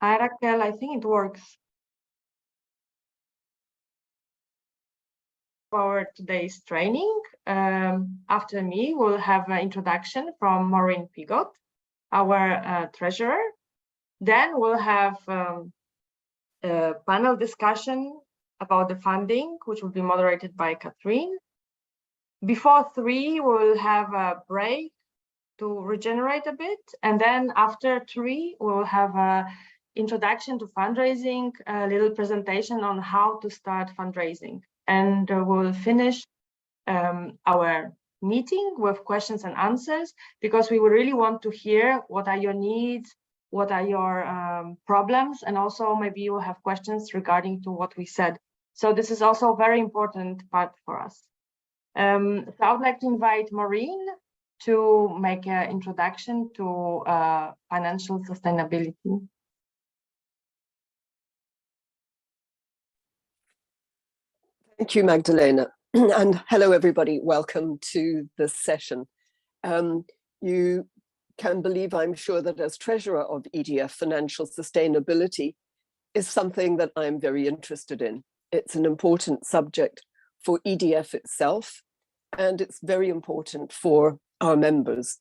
Hi, Raquel. I think it works. For today's training, after me, we'll have an introduction from Maureen Piggot, our treasurer. Then we'll have a panel discussion about the funding, which will be moderated by Catherine. Before 3, we'll have a break to regenerate a bit. And then after 3, we'll have a introduction to fundraising, a little presentation on how to start fundraising. And we'll finish our meeting with questions and answers, because we would really want to hear what are your needs, what are your problems, and also maybe you have questions regarding to what we said. So this is also a very important part for us. So I would like to invite Maureen to make an introduction to financial sustainability. Thank you, Magdalena. And hello, everybody. Welcome to this session. You can believe, I'm sure, that as treasurer of EDF, financial sustainability is something that I'm very interested in. It's an important subject for EDF itself, and it's very important for our members.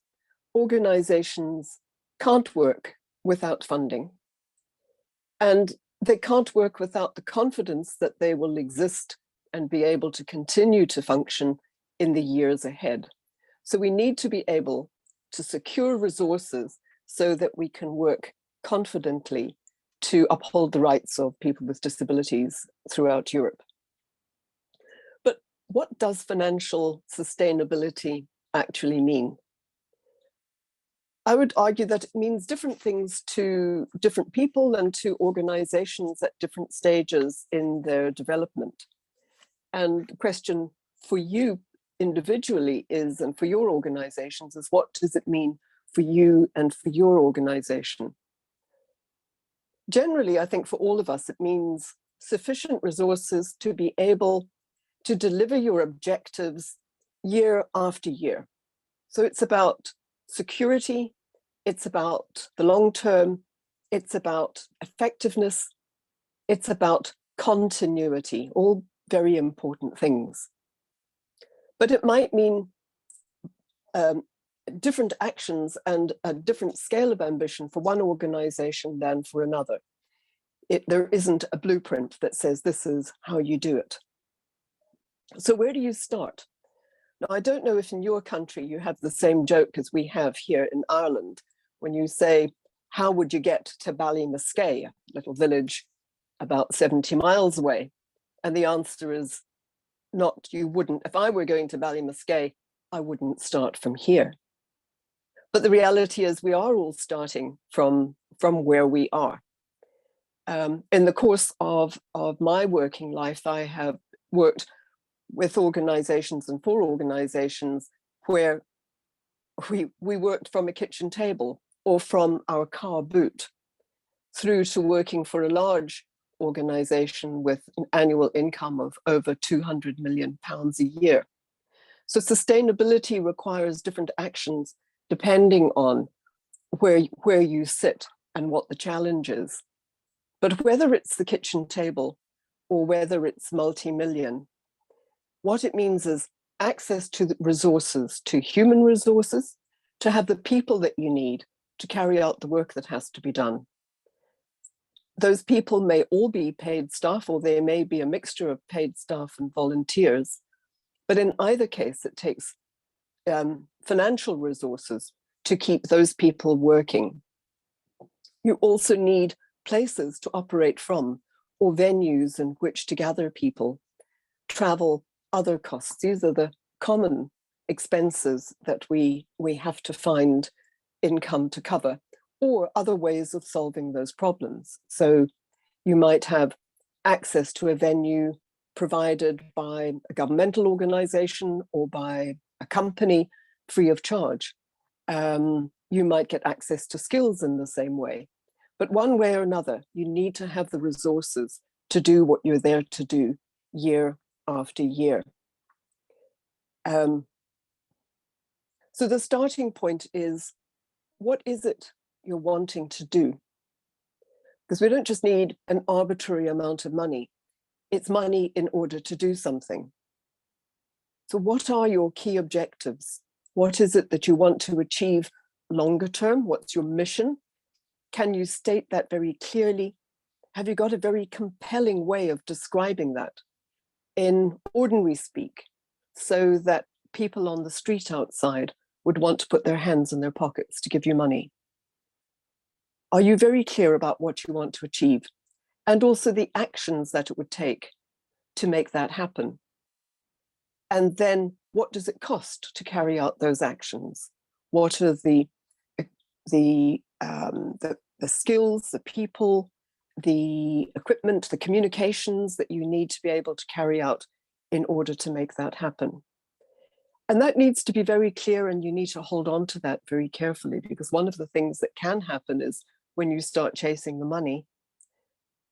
Organizations can't work without funding, and they can't work without the confidence that they will exist and be able to continue to function in the years ahead. So we need to be able to secure resources so that we can work confidently to uphold the rights of people with disabilities throughout Europe. But what does financial sustainability actually mean? I would argue that it means different things to different people and to organizations at different stages in their development. And the question for you individually is, and for your organizations, is what does it mean for you and for your organization? Generally, I think for all of us, it means sufficient resources to be able to deliver your objectives year after year. So it's about security, it's about the long term, it's about effectiveness, it's about continuity, all very important things. But it might mean different actions and a different scale of ambition for one organization than for another. There isn't a blueprint that says this is how you do it. So where do you start? Now, I don't know if in your country you have the same joke as we have here in Ireland, when you say, how would you get to Ballymascay, a little village about 70 miles away? And the answer is not, you wouldn't. If I were going to Ballymascay, I wouldn't start from here. But the reality is we are all starting from where we are. In the course of my working life, I have worked with organizations and for organizations where we worked from a kitchen table or from our car boot through to working for a large organization with an annual income of over £200 million a year. So sustainability requires different actions depending on where you sit and what the challenge is. But whether it's the kitchen table or whether it's multi-million, what it means is access to the resources, to human resources, to have the people that you need to carry out the work that has to be done. Those people may all be paid staff, or they may be a mixture of paid staff and volunteers. But in either case, it takes financial resources to keep those people working. You also need places to operate from, or venues in which to gather people, travel, other costs. These are the common expenses that we have to find income to cover, or other ways of solving those problems. So you might have access to a venue provided by a governmental organization or by a company free of charge. You might get access to skills in the same way. But one way or another, you need to have the resources to do what you're there to do year after year. So the starting point is, what is it you're wanting to do? Because we don't just need an arbitrary amount of money. It's money in order to do something. So what are your key objectives? What is it that you want to achieve longer term? What's your mission? Can you state that very clearly? Have you got a very compelling way of describing that in ordinary speak, so that people on the street outside would want to put their hands in their pockets to give you money? Are you very clear about what you want to achieve, and also the actions that it would take to make that happen? And then what does it cost to carry out those actions? What are the skills, the people, the equipment, the communications that you need to be able to carry out in order to make that happen? And that needs to be very clear, and you need to hold on to that very carefully, because one of the things that can happen is when you start chasing the money,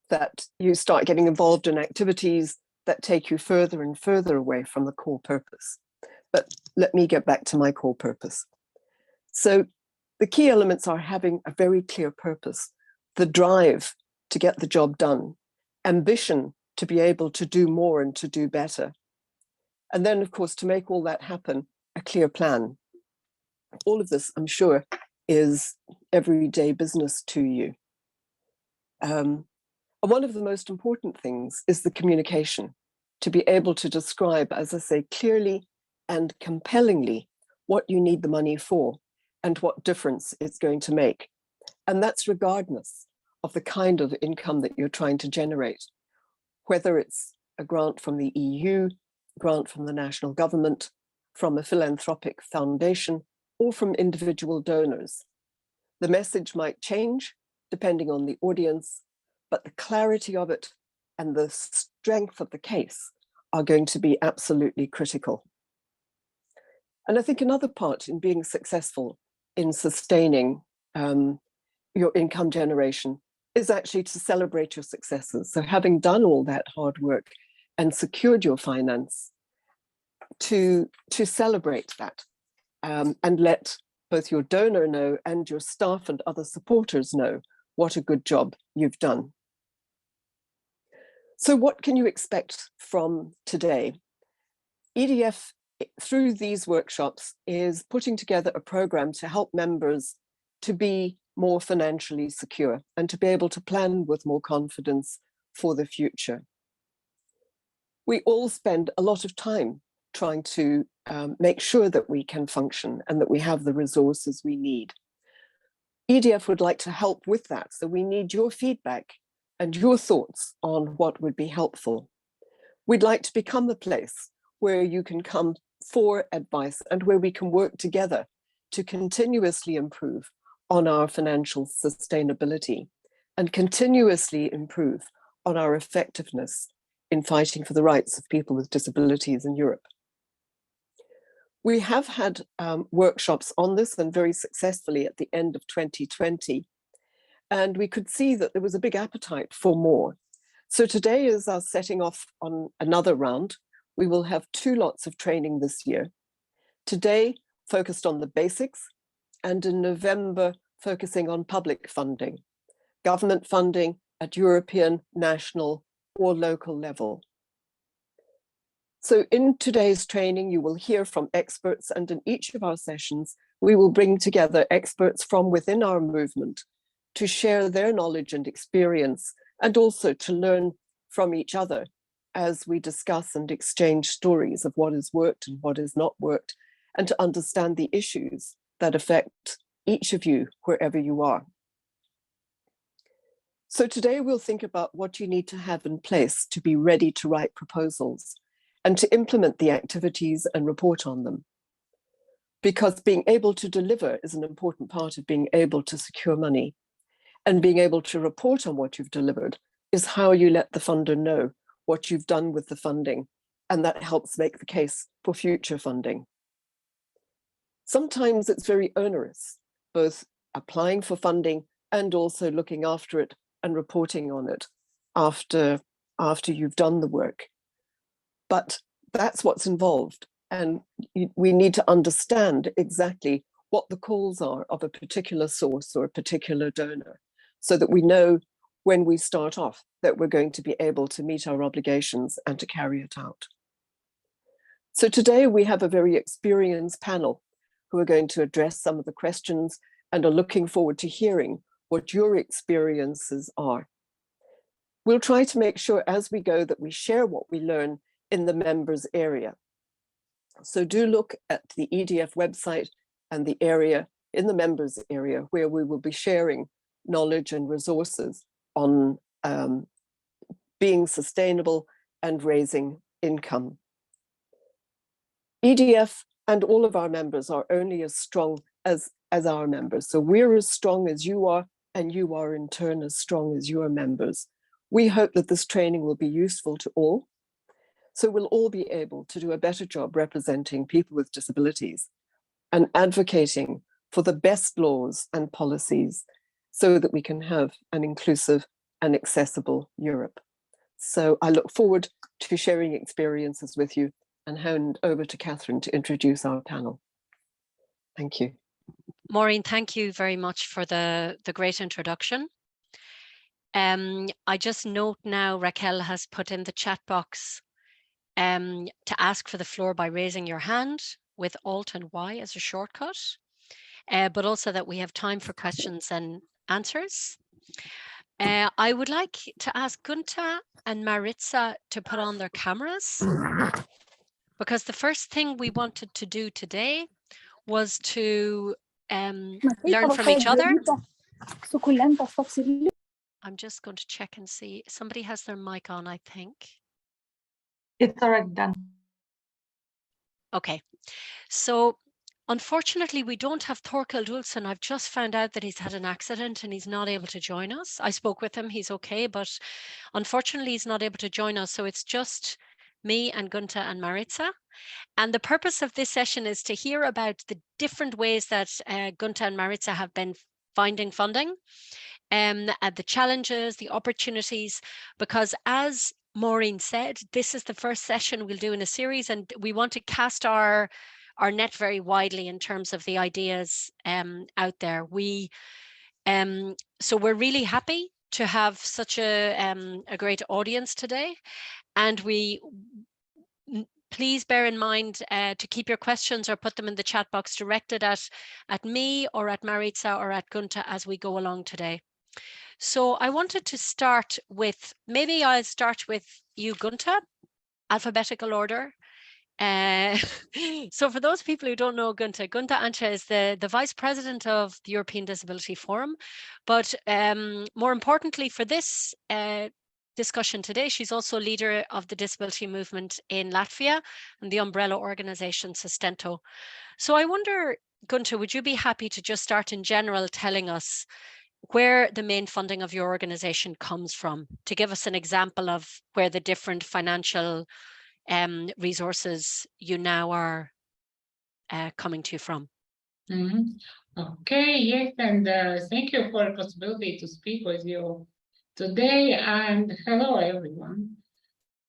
that you start getting involved in activities that take you further and further away from the core purpose. But let me get back to my core purpose. So the key elements are having a very clear purpose, the drive to get the job done, ambition to be able to do more and to do better. And then, of course, to make all that happen, a clear plan. All of this, I'm sure, is everyday business to you. One of the most important things is the communication, to be able to describe, as I say, clearly and compellingly what you need the money for and what difference it's going to make. And that's regardless of the kind of income that you're trying to generate, whether it's a grant from the EU, grant from the national government, from a philanthropic foundation, or from individual donors. The message might change depending on the audience, but the clarity of it and the strength of the case are going to be absolutely critical. And I think another part in being successful in sustaining your income generation is actually to celebrate your successes. So having done all that hard work and secured your finance, to celebrate that and let both your donor know and your staff and other supporters know what a good job you've done. So what can you expect from today? EDF, through these workshops, is putting together a program to help members to be more financially secure and to be able to plan with more confidence for the future. We all spend a lot of time trying to make sure that we can function and that we have the resources we need. EDF would like to help with that, so we need your feedback and your thoughts on what would be helpful. We'd like to become the place where you can come for advice and where we can work together to continuously improve on our financial sustainability and continuously improve on our effectiveness in fighting for the rights of people with disabilities in Europe. We have had workshops on this, and very successfully at the end of 2020, and we could see that there was a big appetite for more. So today is our setting off on another round. We will have 2 lots of training this year. Today focused on the basics, and in November focusing on public funding, government funding at European, national, or local level. So in today's training, you will hear from experts, and in each of our sessions, we will bring together experts from within our movement to share their knowledge and experience, and also to learn from each other as we discuss and exchange stories of what has worked and what has not worked, and to understand the issues that affect each of you wherever you are. So today we'll think about what you need to have in place to be ready to write proposals and to implement the activities and report on them. Because being able to deliver is an important part of being able to secure money, and being able to report on what you've delivered is how you let the funder know what you've done with the funding, and that helps make the case for future funding. Sometimes it's very onerous, both applying for funding and also looking after it and reporting on it after you've done the work. But that's what's involved, and we need to understand exactly what the calls are of a particular source or a particular donor, so that we know when we start off that we're going to be able to meet our obligations and to carry it out. So today we have a very experienced panel who are going to address some of the questions and are looking forward to hearing what your experiences are. We'll try to make sure as we go that we share what we learn in the members area. So do look at the EDF website and the area in the members area where we will be sharing knowledge and resources on being sustainable and raising income. EDF and all of our members are only as strong as our members. So we're as strong as you are, and you are in turn as strong as your members. We hope that this training will be useful to all. So we'll all be able to do a better job representing people with disabilities and advocating for the best laws and policies so that we can have an inclusive and accessible Europe. So I look forward to sharing experiences with you and hand over to Catherine to introduce our panel. Thank you. Maureen, thank you very much for the great introduction. I just note now Raquel has put in the chat box to ask for the floor by raising your hand with Alt and Y as a shortcut, but also that we have time for questions and answers. I would like to ask Gunta and Marica to put on their cameras, because the first thing we wanted to do today was to learn from each other. I'm just going to check and see. Somebody has their mic on, I think. It's already done. Okay, so unfortunately we don't have Thorkild Olesen. I've just found out that he's had an accident and he's not able to join us. I spoke with him, he's okay, but unfortunately he's not able to join us. So it's just me and Gunta and Marica. And the purpose of this session is to hear about the different ways that Gunta and Marica have been finding funding, at the challenges, the opportunities, because as Maureen said, this is the first session we'll do in a series, and we want to cast our net very widely in terms of the ideas out there. So we're really happy to have such a great audience today, and please bear in mind to keep your questions or put them in the chat box directed at me or at Marica or at Gunta as we go along today. So I wanted to start with, maybe I'll start with you, Gunta, alphabetical order. So for those people who don't know Gunta Anca is the Vice President of the European Disability Forum. But more importantly for this discussion today, she's also leader of the disability movement in Latvia and the umbrella organization Sustento. So I wonder, Gunta, would you be happy to just start in general telling us where the main funding of your organization comes from, to give us an example of where the different financial resources you now are coming to you from? Okay, yes, and thank you for the possibility to speak with you today, and hello everyone.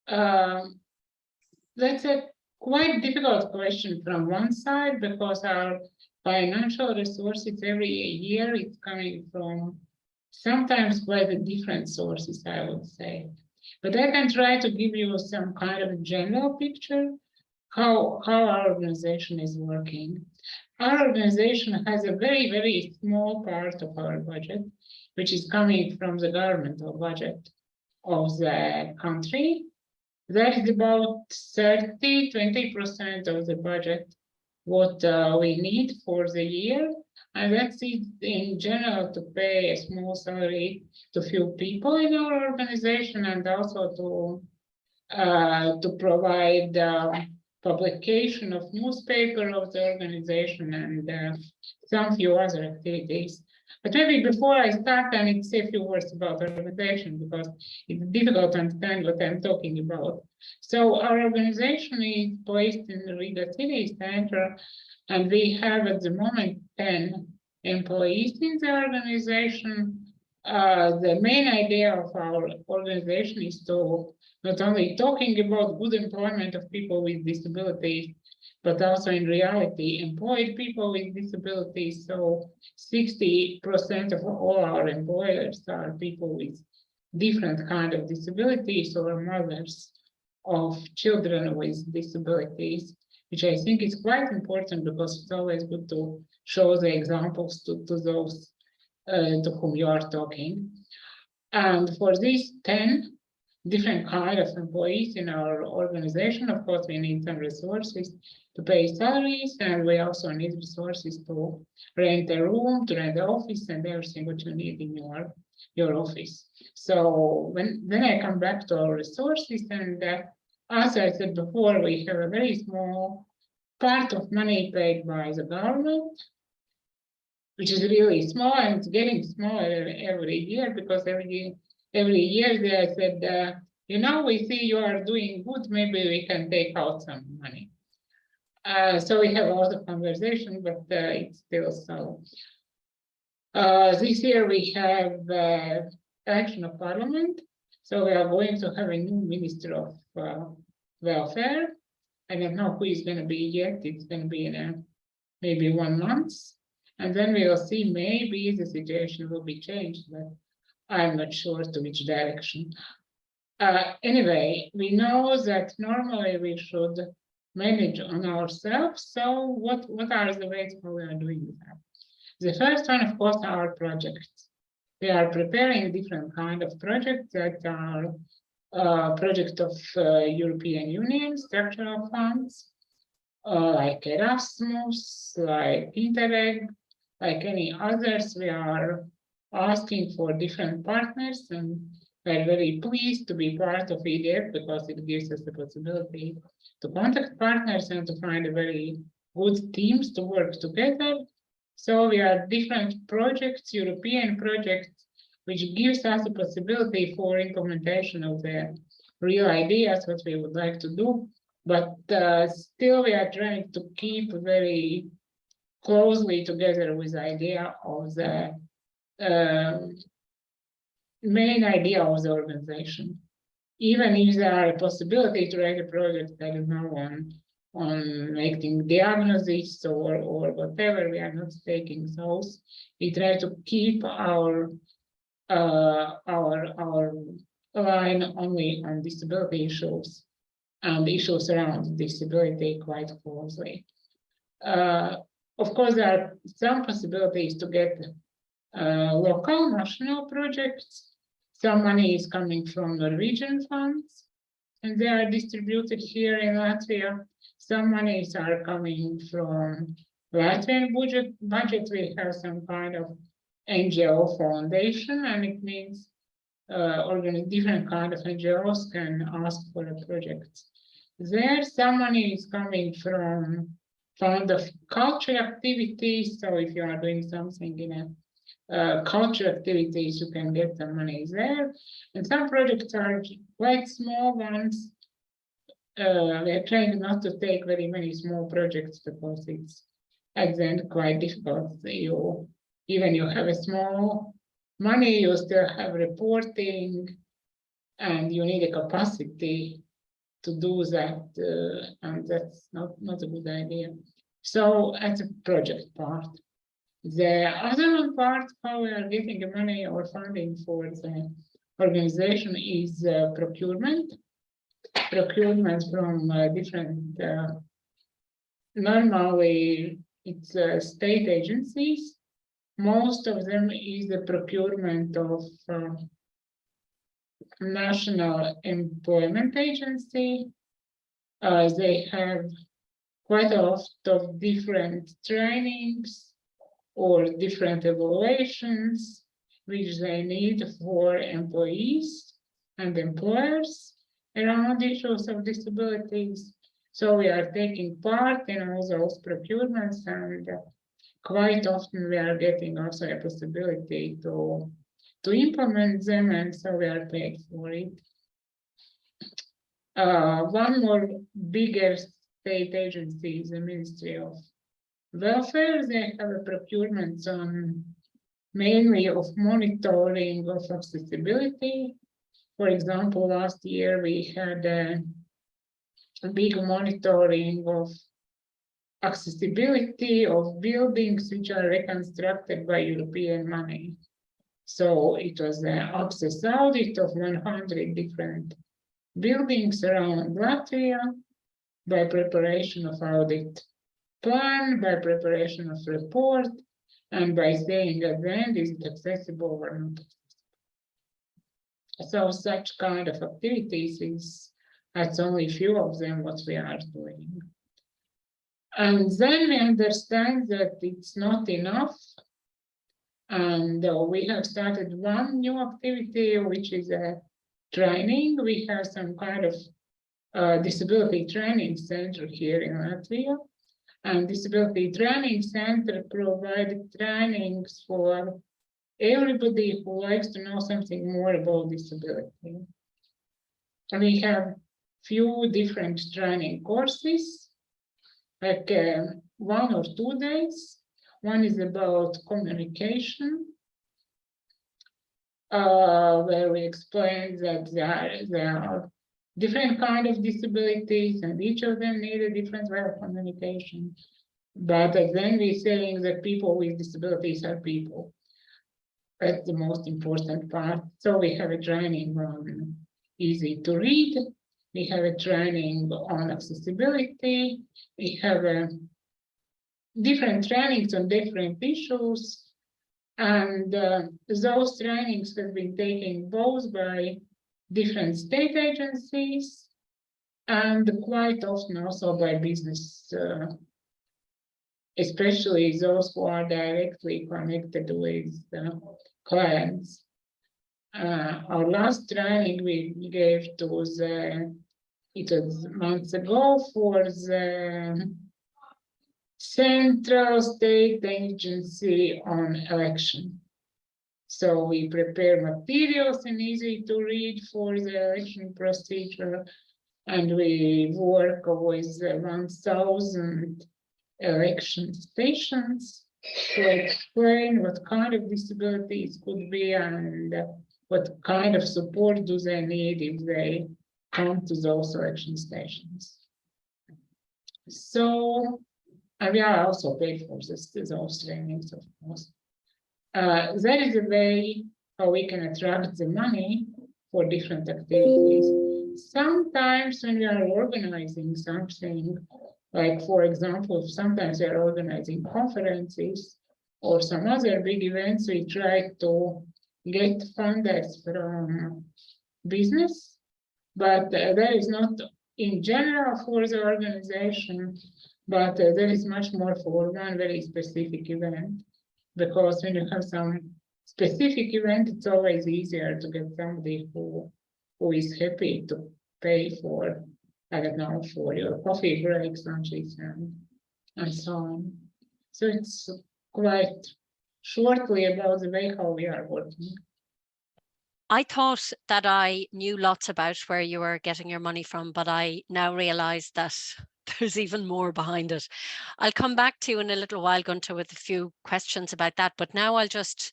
That's a quite difficult question from one side, because our financial resources every year is coming from sometimes quite different sources, I would say. But I can try to give you some kind of general picture how our organization is working. Our organization has a very, very small part of our budget, which is coming from the governmental budget of the country. That is about 20% of the budget, what we need for the year. And that's it in general to pay a small salary to few people in our organization, and also to provide publication of newspaper of the organization and some few other activities. But maybe before I start, I need to say a few words about our organization, because it's difficult to understand what I'm talking about. So our organization is placed in the Riga city center, and we have at the moment 10 employees in the organization. The main idea of our organization is to not only talking about good employment of people with disabilities, but also in reality employed people with disabilities. So 60% of all our employers are people with different kind of disabilities or mothers of children with disabilities, which I think is quite important because it's always good to show the examples to those to whom you are talking. And for these 10 different kind of employees in our organization, of course, we need some resources to pay salaries, and we also need resources to rent a room, to rent the office, and everything what you need in your office. So when I come back to our resources, and as I said before, we have a very small part of money paid by the government, which is really small, and it's getting smaller every year, because every year they said, you know, we see you are doing good, maybe we can take out some money. So we have a lot of conversation, but it's still so. This year we have election of parliament, so we are going to have a new minister of welfare. I don't know who is going to be yet. It's going to be in maybe 1 month, and then we will see. Maybe the situation will be changed, but I'm not sure to which direction. Anyway, we know that normally we should manage on ourselves. So what are the ways how we are doing that? The first one, of course, are projects. We are preparing different kind of projects that are projects of European Union structural funds, like Erasmus, like Interreg, like any others. We are asking for different partners, and we're very pleased to be part of EDF because it gives us the possibility to contact partners and to find very good teams to work together. So we are different projects, European projects, which gives us the possibility for implementation of the real ideas, what we would like to do. But still we are trying to keep very closely together with the idea of the main idea of the organization. Even if there are a possibility to write a project that is now on making diagnosis or whatever, we are not taking those. We try to keep our line only on disability issues and issues around disability quite closely. Of course, there are some possibilities to get local, national projects. Some money is coming from Norwegian funds, and they are distributed here in Latvia. Some monies are coming from Latvian budget. We have some kind of NGO foundation, and it means different kind of NGOs can ask for a project. There, some money is coming from fund of culture activities. So if you are doing something in a culture activities, you can get some money there. And some projects are quite small ones. We are trying not to take very many small projects because it's at the end quite difficult. Even you have a small money, you still have reporting, and you need a capacity to do that, and that's not a good idea. So that's a project part. The other one part, how we are getting the money or funding for the organization, is procurement. Procurement from different, normally it's state agencies. Most of them is the procurement of National Employment Agency. They have quite a lot of different trainings or different evaluations which they need for employees and employers around issues of disabilities. So we are taking part in all those procurements, and quite often we are getting also a possibility to implement them, and so we are paid for it. One more bigger state agency is the Ministry of Welfare. They have a procurement on mainly of monitoring of accessibility. For example, last year we had a big monitoring of accessibility of buildings which are reconstructed by European money. So it was an access audit of 100 different buildings around Latvia by preparation of audit plan, by preparation of report, and by saying at the end, is it accessible or not accessible. So such kind of activities is, that's only a few of them what we are doing. And then we understand that it's not enough. And we have started one new activity, which is a training. We have some kind of disability training center here in Latvia. And disability training center provided trainings for everybody who likes to know something more about disability. And we have few different training courses, like 1 or 2 days. One is about communication, where we explain that there are different kind of disabilities and each of them need a different way of communication. But then we're saying that people with disabilities are people. That's the most important part. So we have a training on easy to read. We have a training on accessibility. We have different trainings on different issues. And those trainings have been taken both by different state agencies and quite often also by business, especially those who are directly connected with clients. Our last training we gave to it was months ago for the Central State Agency on Election. So we prepare materials and easy to read for the election procedure, and we work with 1,000 election stations to explain what kind of disabilities could be and what kind of support do they need if they come to those election stations. So, and we are also paid for those trainings, of course. That is a way how we can attract the money for different activities. Sometimes when we are organizing something, like for example, sometimes we are organizing conferences or some other big events, we try to get funders from business, but that is not in general for the organization, but that is much more for one very specific event. Because when you have some specific event, it's always easier to get somebody who is happy to pay for, I don't know, for your coffee breaks, lunches, and so on. So it's quite shortly about the way how we are working. I thought that I knew lots about where you were getting your money from, but I now realize that there's even more behind it. I'll come back to you in a little while, Gunta, with a few questions about that, but now I'll just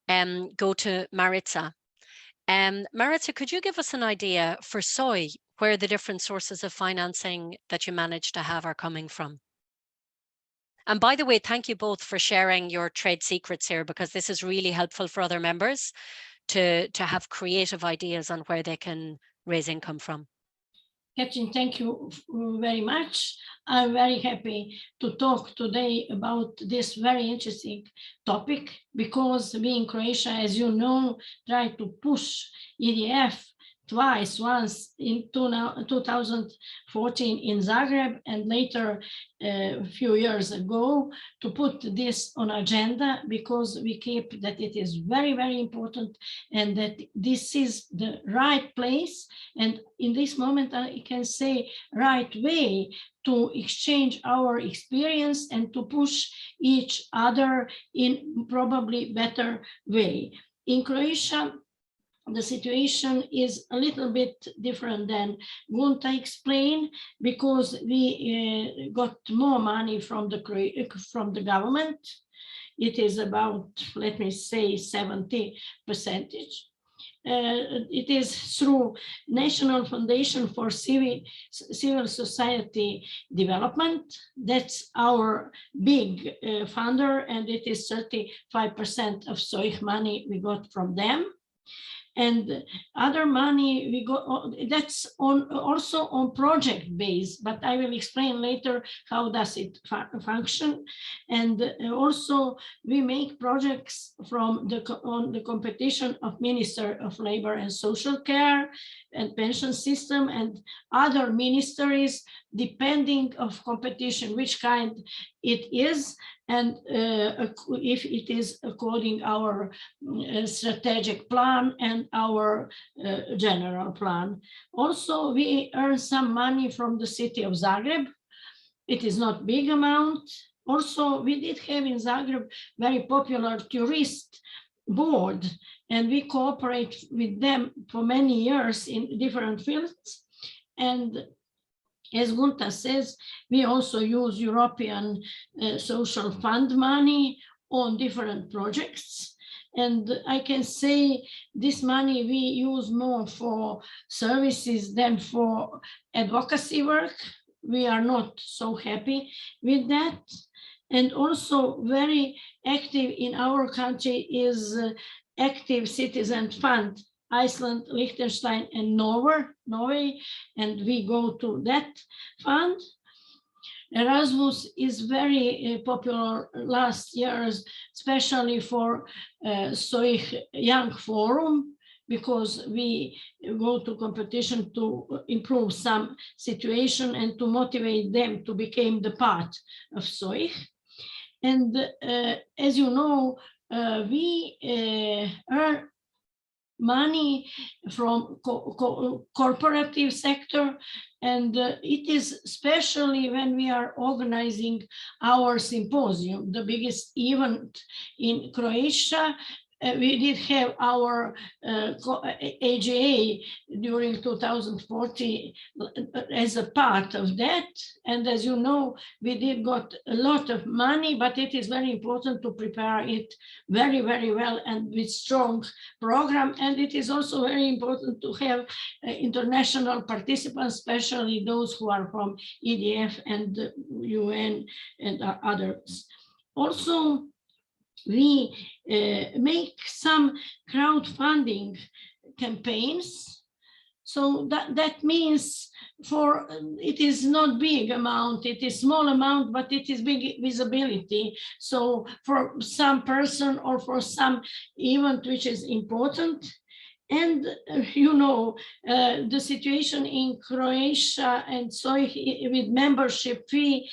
go to Marica. Marica, could you give us an idea for soy, where the different sources of financing that you manage to have are coming from? And by the way, thank you both for sharing your trade secrets here, because this is really helpful for other members to have creative ideas on where they can raise income from. Catherine, thank you very much. I'm very happy to talk today about this very interesting topic, because we in Croatia, as you know, try to push EDF twice, once in 2014 in Zagreb, and later a few years ago, to put this on agenda, because we keep that it is very, very important and that this is the right place. And in this moment, I can say right way to exchange our experience and to push each other in probably better way. In Croatia, the situation is a little bit different than Gunta explained, because we got more money from the government. It is about, let me say, 70%. it is through National Foundation for Civil Society Development. That's our big funder, and it is 35% of SOIC money we got from them. And other money we got, that's also on project base, but I will explain later how does it function. And also we make projects from on the competition of Minister of Labor and Social Care and Pension System and other ministries, depending of competition, which kind it is, and if it is according our strategic plan and our general plan. Also, we earn some money from the city of Zagreb. It is not big amount. Also, we did have in Zagreb very popular tourist board, and we cooperate with them for many years in different fields. And as Gunta says, we also use European social fund money on different projects. And I can say this money we use more for services than for advocacy work. We are not so happy with that. And also very active in our country is Active Citizen Fund, Iceland, Liechtenstein, and Norway, and we go to that fund. Erasmus is very popular last years, especially for SOIC Young Forum, because we go to competition to improve some situation and to motivate them to become the part of SOIC. And as you know, we earn money from corporative sector, and it is especially when we are organizing our symposium, the biggest event in Croatia. We did have our AGA during 2040 as a part of that. And as you know, we did got a lot of money, but it is very important to prepare it very, very well and with strong program. And it is also very important to have international participants, especially those who are from EDF and UN and others. Also, we make some crowdfunding campaigns. So that means it is not big amount, it is small amount, but it is big visibility. So for some person or for some event which is important. And you know, the situation in Croatia and so with membership fee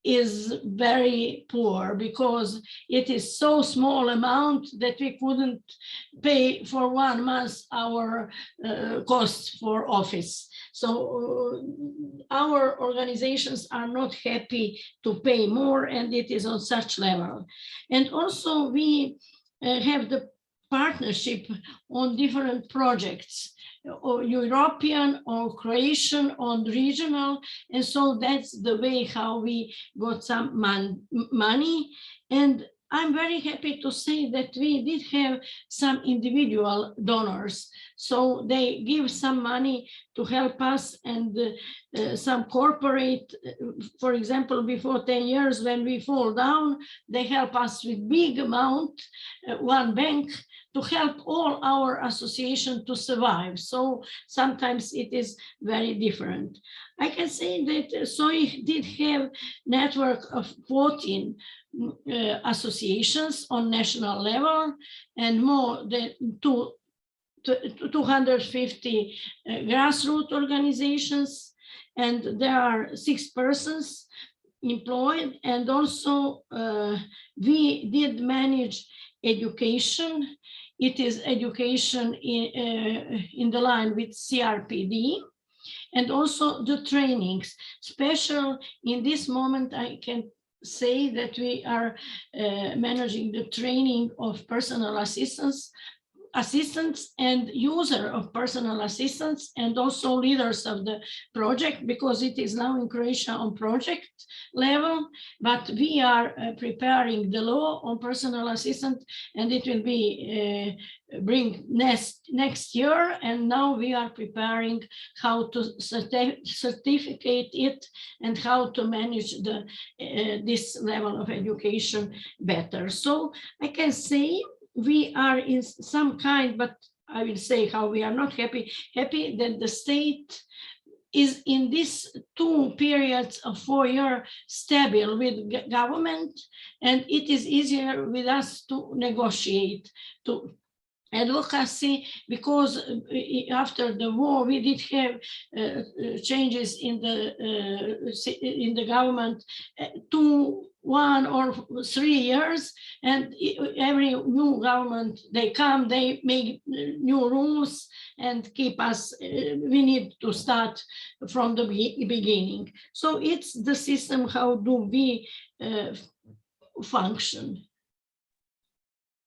is very poor because it is so small amount that we couldn't pay for 1 month our costs for office. So our organizations are not happy to pay more, and it is on such level. And also we have the partnership on different projects, or European or Croatian or regional, and so that's the way how we got some money. And I'm very happy to say that we did have some individual donors, so they give some money to help us, and some corporate, for example, before 10 years when we fall down, they help us with big amount, one bank, to help all our association to survive. So sometimes it is very different. I can say that SOIC did have network of 14 associations on national level, and more than 250 grassroots organizations, and there are 6 persons employed. And also we did manage education. It is education in the line with CRPD, and also the trainings. Special in this moment, I can say that we are managing the training of personal assistants assistants and user of personal assistants, and also leaders of the project, because it is now in Croatia on project level, but we are preparing the law on personal assistant, and it will be bring next year. And now we are preparing how to certificate it and how to manage the this level of education better. So I can say we are in some kind, but I will say how we are not happy that the state is in these 2 periods of 4 years stable with government, and it is easier with us to negotiate, to advocacy, because after the war we did have changes in the government 1 or 3 years, and every new government they come, they make new rules and keep us, we need to start from the beginning. So it's the system, how do we function.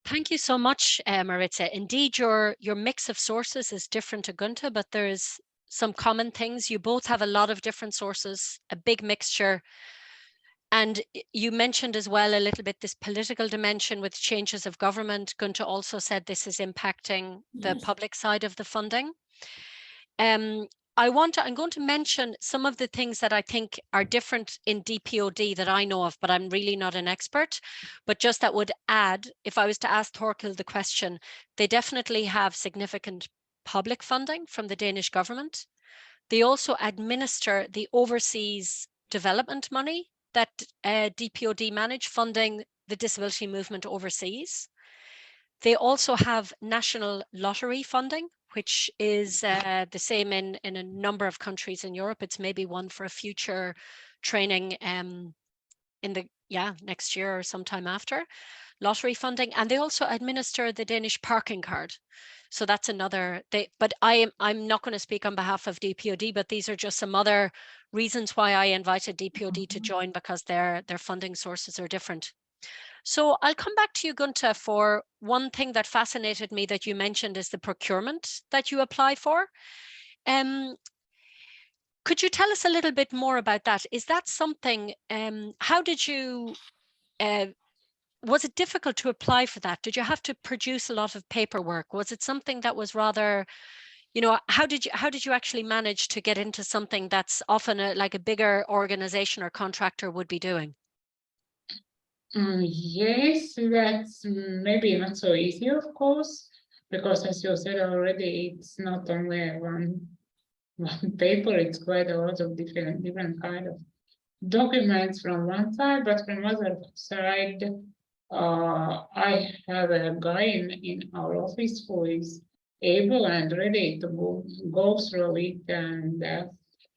Thank you so much, Marica. Indeed, your mix of sources is different to Gunta, but there's some common things. You both have a lot of different sources, a big mixture. And you mentioned as well a little bit this political dimension with changes of government. Gunta also said this is impacting the public side of the funding. I'm going to mention some of the things that I think are different in DPOD that I know of, but I'm really not an expert. But just that would add, if I was to ask Thorkild the question, they definitely have significant public funding from the Danish government. They also administer the overseas development money that DPOD manage, funding the disability movement overseas. They also have national lottery funding, which is the same in a number of countries in Europe. It's maybe one for a future training in the next year or sometime after, lottery funding. And they also administer the Danish parking card. So that's another, but I'm not going to speak on behalf of DPOD, but these are just some other reasons why I invited DPOD to join, because their funding sources are different. So I'll come back to you, Gunta, for one thing that fascinated me that you mentioned is the procurement that you apply for. Could you tell us a little bit more about that? Is that something, how did you, was it difficult to apply for that? Did you have to produce a lot of paperwork? Was it something that was rather, how did you actually manage to get into something that's often like a bigger organization or contractor would be doing? Yes, that's maybe not so easy, of course, because as you said already, it's not only one paper, it's quite a lot of different kind of documents from one side, but from other side, I have a guy in our office who is able and ready to go through it and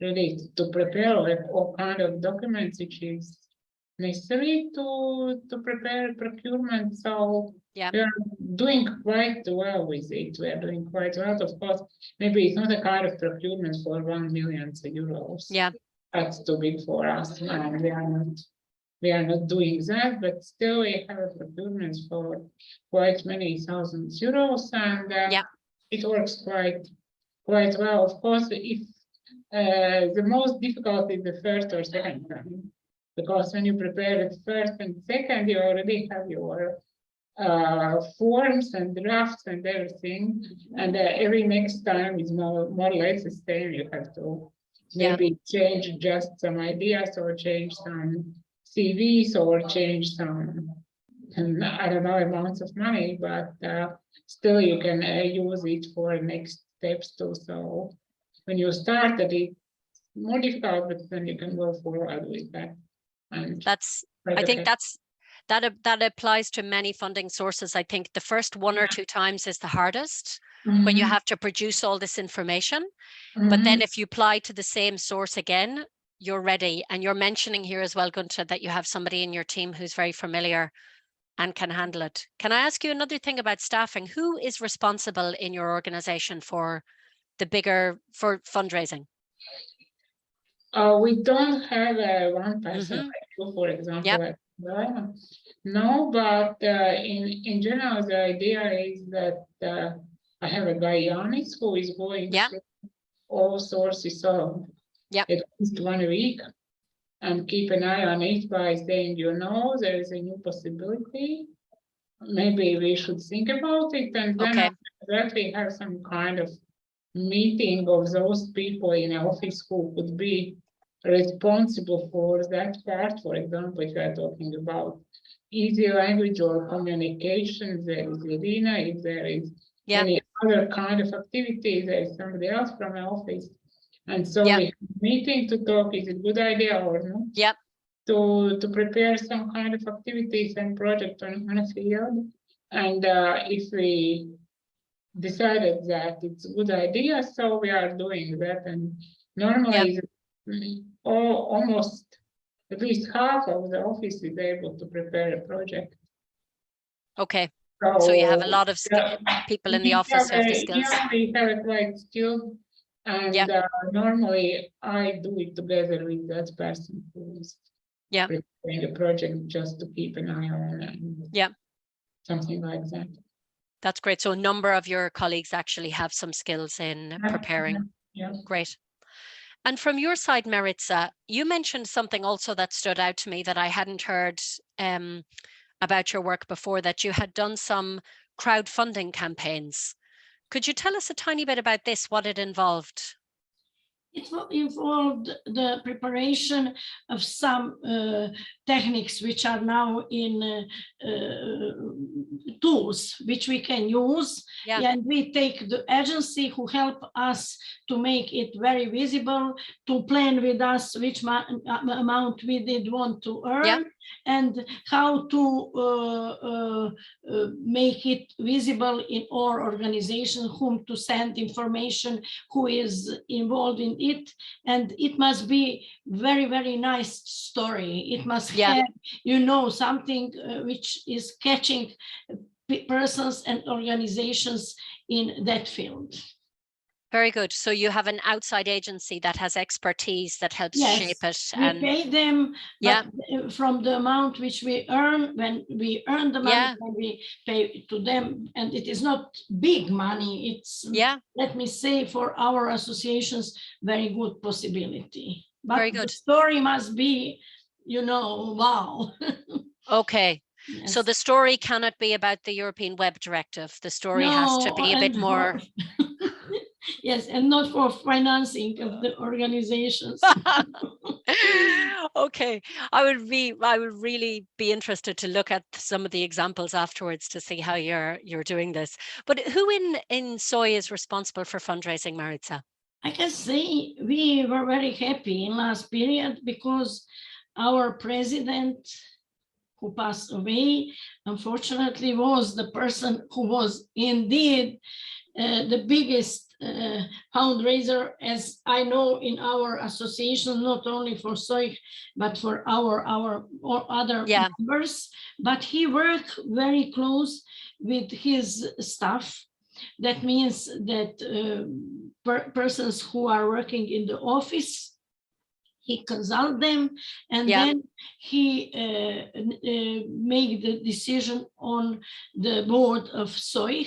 ready to prepare all kind of documents which is necessary to prepare procurement. So yeah, we are doing quite well with it. We are doing quite well. Of course, maybe it's not a kind of procurement for 1 million euros. Yeah, that's too big for us, and we are not doing that. But still, we have a procurement for quite many thousands euros, and it works quite well. Of course, if the most difficult is the first or second time. Because when you prepare it first and second, you already have your forms and drafts and everything. And every next time is more or less the same. You have to maybe change just some ideas or change some CVs or change some, I don't know, amounts of money, but still you can use it for next steps too. So when you start it's more difficult, but then you can go forward with that. I think that applies to many funding sources. I think the first 1 or 2 times is the hardest when you have to produce all this information. But then if you apply to the same source again, you're ready. And you're mentioning here as well, Gunta, that you have somebody in your team who's very familiar and can handle it. Can I ask you another thing about staffing? Who is responsible in your organization for fundraising? We don't have one person, for example, Yeah. No, but in general, the idea is that I have a Guyanese who is going through all sources of at least 1 week, and keep an eye on it by saying, you know, there is a new possibility. Maybe we should think about it, and then after that we have some kind of meeting of those people in office who could be responsible for that part. For example, if you are talking about easy language or communication, there is Irina. If there is any other kind of activity, there is somebody else from the office. And so we have a meeting to talk, is it a good idea or not? Yep. To prepare some kind of activities and project on a field. And if we decided that it's a good idea, so we are doing that. And normally almost at least half of the office is able to prepare a project. Okay. So you have a lot of people in the office who have the skills. Yeah, we have it quite skilled. And normally I do it together with that person who is preparing a project, just to keep an eye on it. Something like that. That's great. So a number of your colleagues actually have some skills in preparing. Great. And from your side, Marica, you mentioned something also that stood out to me that I hadn't heard about your work before, that you had done some crowdfunding campaigns. Could you tell us a tiny bit about this, what it involved? It involved the preparation of some techniques which are now in tools which we can use. And we take the agency who help us to make it very visible, to plan with us which amount we did want to earn, and how to make it visible in our organization, whom to send information, who is involved in it. And it must be very, very nice story. It must have, you know, something which is catching persons and organizations in that field. Very good. So you have an outside agency that has expertise that helps shape it. And we pay them from the amount which we earn. When we earn the money, when we pay to them, and it is not big money. It's let me say, for our associations, very good possibility. But very good. The story must be, you know, wow. Okay. So the story cannot be about the European Web Directive. The story has to be a bit more. Yes, and not for financing of the organizations. Okay, I would really be interested to look at some of the examples afterwards to see how you're doing this. But who in SOI is responsible for fundraising, Marica? I can say we were very happy in last period because our president, who passed away, unfortunately, was the person who was indeed the biggest fundraiser, as I know, in our association, not only for SOI, but for our other members. But he worked very close with his staff. That means that persons who are working in the office, he consult them, and then he made the decision on the board of SOI.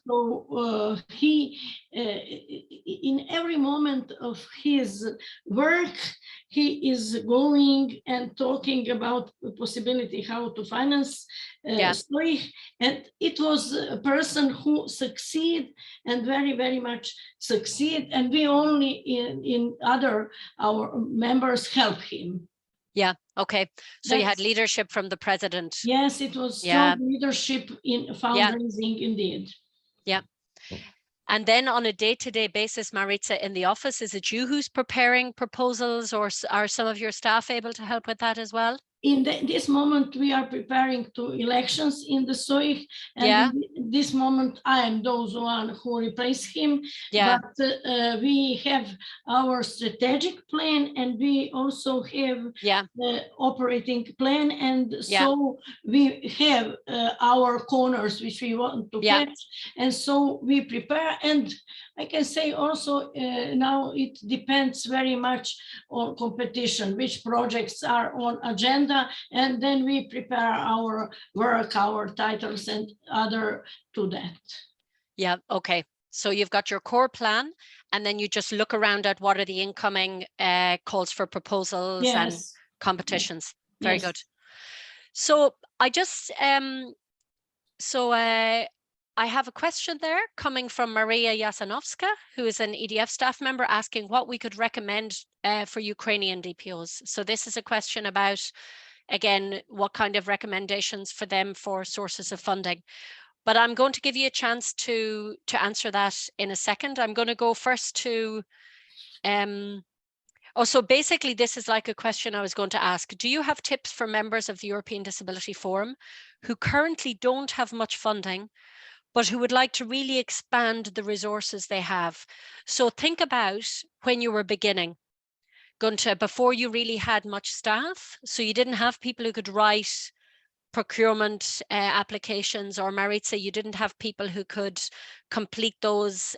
So he, in every moment of his work, he is going and talking about the possibility how to finance SOI. And it was a person who succeed and very, very much succeed. And we only in other, our members help him. Yeah. Okay. So you had leadership from the president. Yes, it was strong leadership in fundraising indeed. Yeah. And then on a day-to-day basis, Marica, in the office, is it you who's preparing proposals, or are some of your staff able to help with that as well? In this moment, we are preparing to elections in the SOI, and in this moment, I am those one who replace him. But we have our strategic plan, and we also have the operating plan, and so we have our corners which we want to catch, and so we prepare. And I can say also now it depends very much on competition, which projects are on agenda, and then we prepare our work, our titles and other to that. Yeah, okay. So you've got your core plan, and then you just look around at what are the incoming calls for proposals and competitions. Very Yes. good. So I just, I have a question there coming from Maria Jasanowska, who is an EDF staff member, asking what we could recommend for Ukrainian DPOs. So this is a question about, again, what kind of recommendations for them for sources of funding. But I'm going to give you a chance to answer that in a second. I'm going to go first to, so basically this is like a question I was going to ask. Do you have tips for members of the European Disability Forum who currently don't have much funding, but who would like to really expand the resources they have? So think about when you were beginning, Gunta, before you really had much staff, so you didn't have people who could write procurement applications, or Marica, you didn't have people who could complete those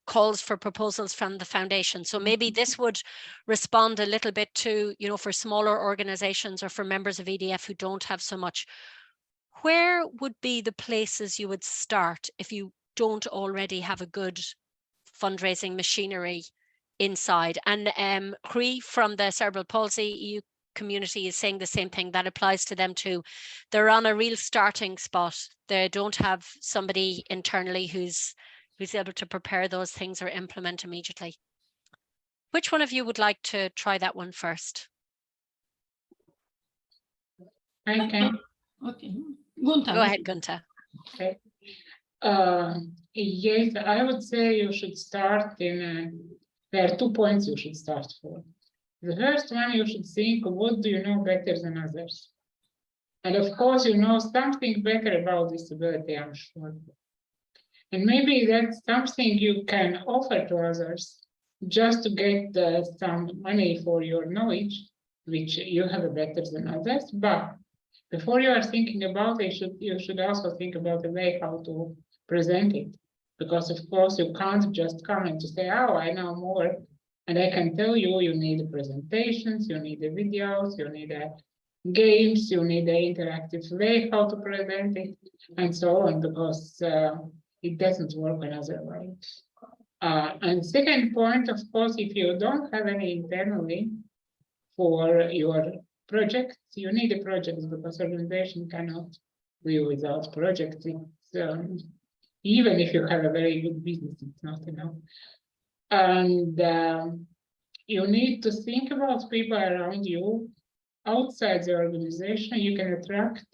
calls for proposals from the foundation. So maybe this would respond a little bit to, you know, for smaller organizations or for members of EDF who don't have so much. Where would be the places you would start if you don't already have a good fundraising machinery inside? And Cree from the Cerebral Palsy EU community is saying the same thing. That applies to them too. They're on a real starting spot. They don't have somebody internally who's able to prepare those things or implement immediately. Which one of you would like to try that one first? I can. Okay, Gunta. Go ahead, Gunta. Okay. Yes, I would say you should start in, there are 2 points you should start for. The first one, you should think, what do you know better than others? And of course, you know something better about disability, I'm sure. And maybe that's something you can offer to others just to get some money for your knowledge, which you have better than others. But before you are thinking about it, you should also think about the way how to present it. Because of course, you can't just come and to say, oh, I know more. And I can tell you, you need presentations, you need the videos, you need games, you need the interactive way how to present it, and so on, because it doesn't work another way. And second point, of course, if you don't have any internally for your projects, you need a project, because organization cannot live without projects. Even if you have a very good business, it's not enough. And you need to think about people around you outside the organization you can attract,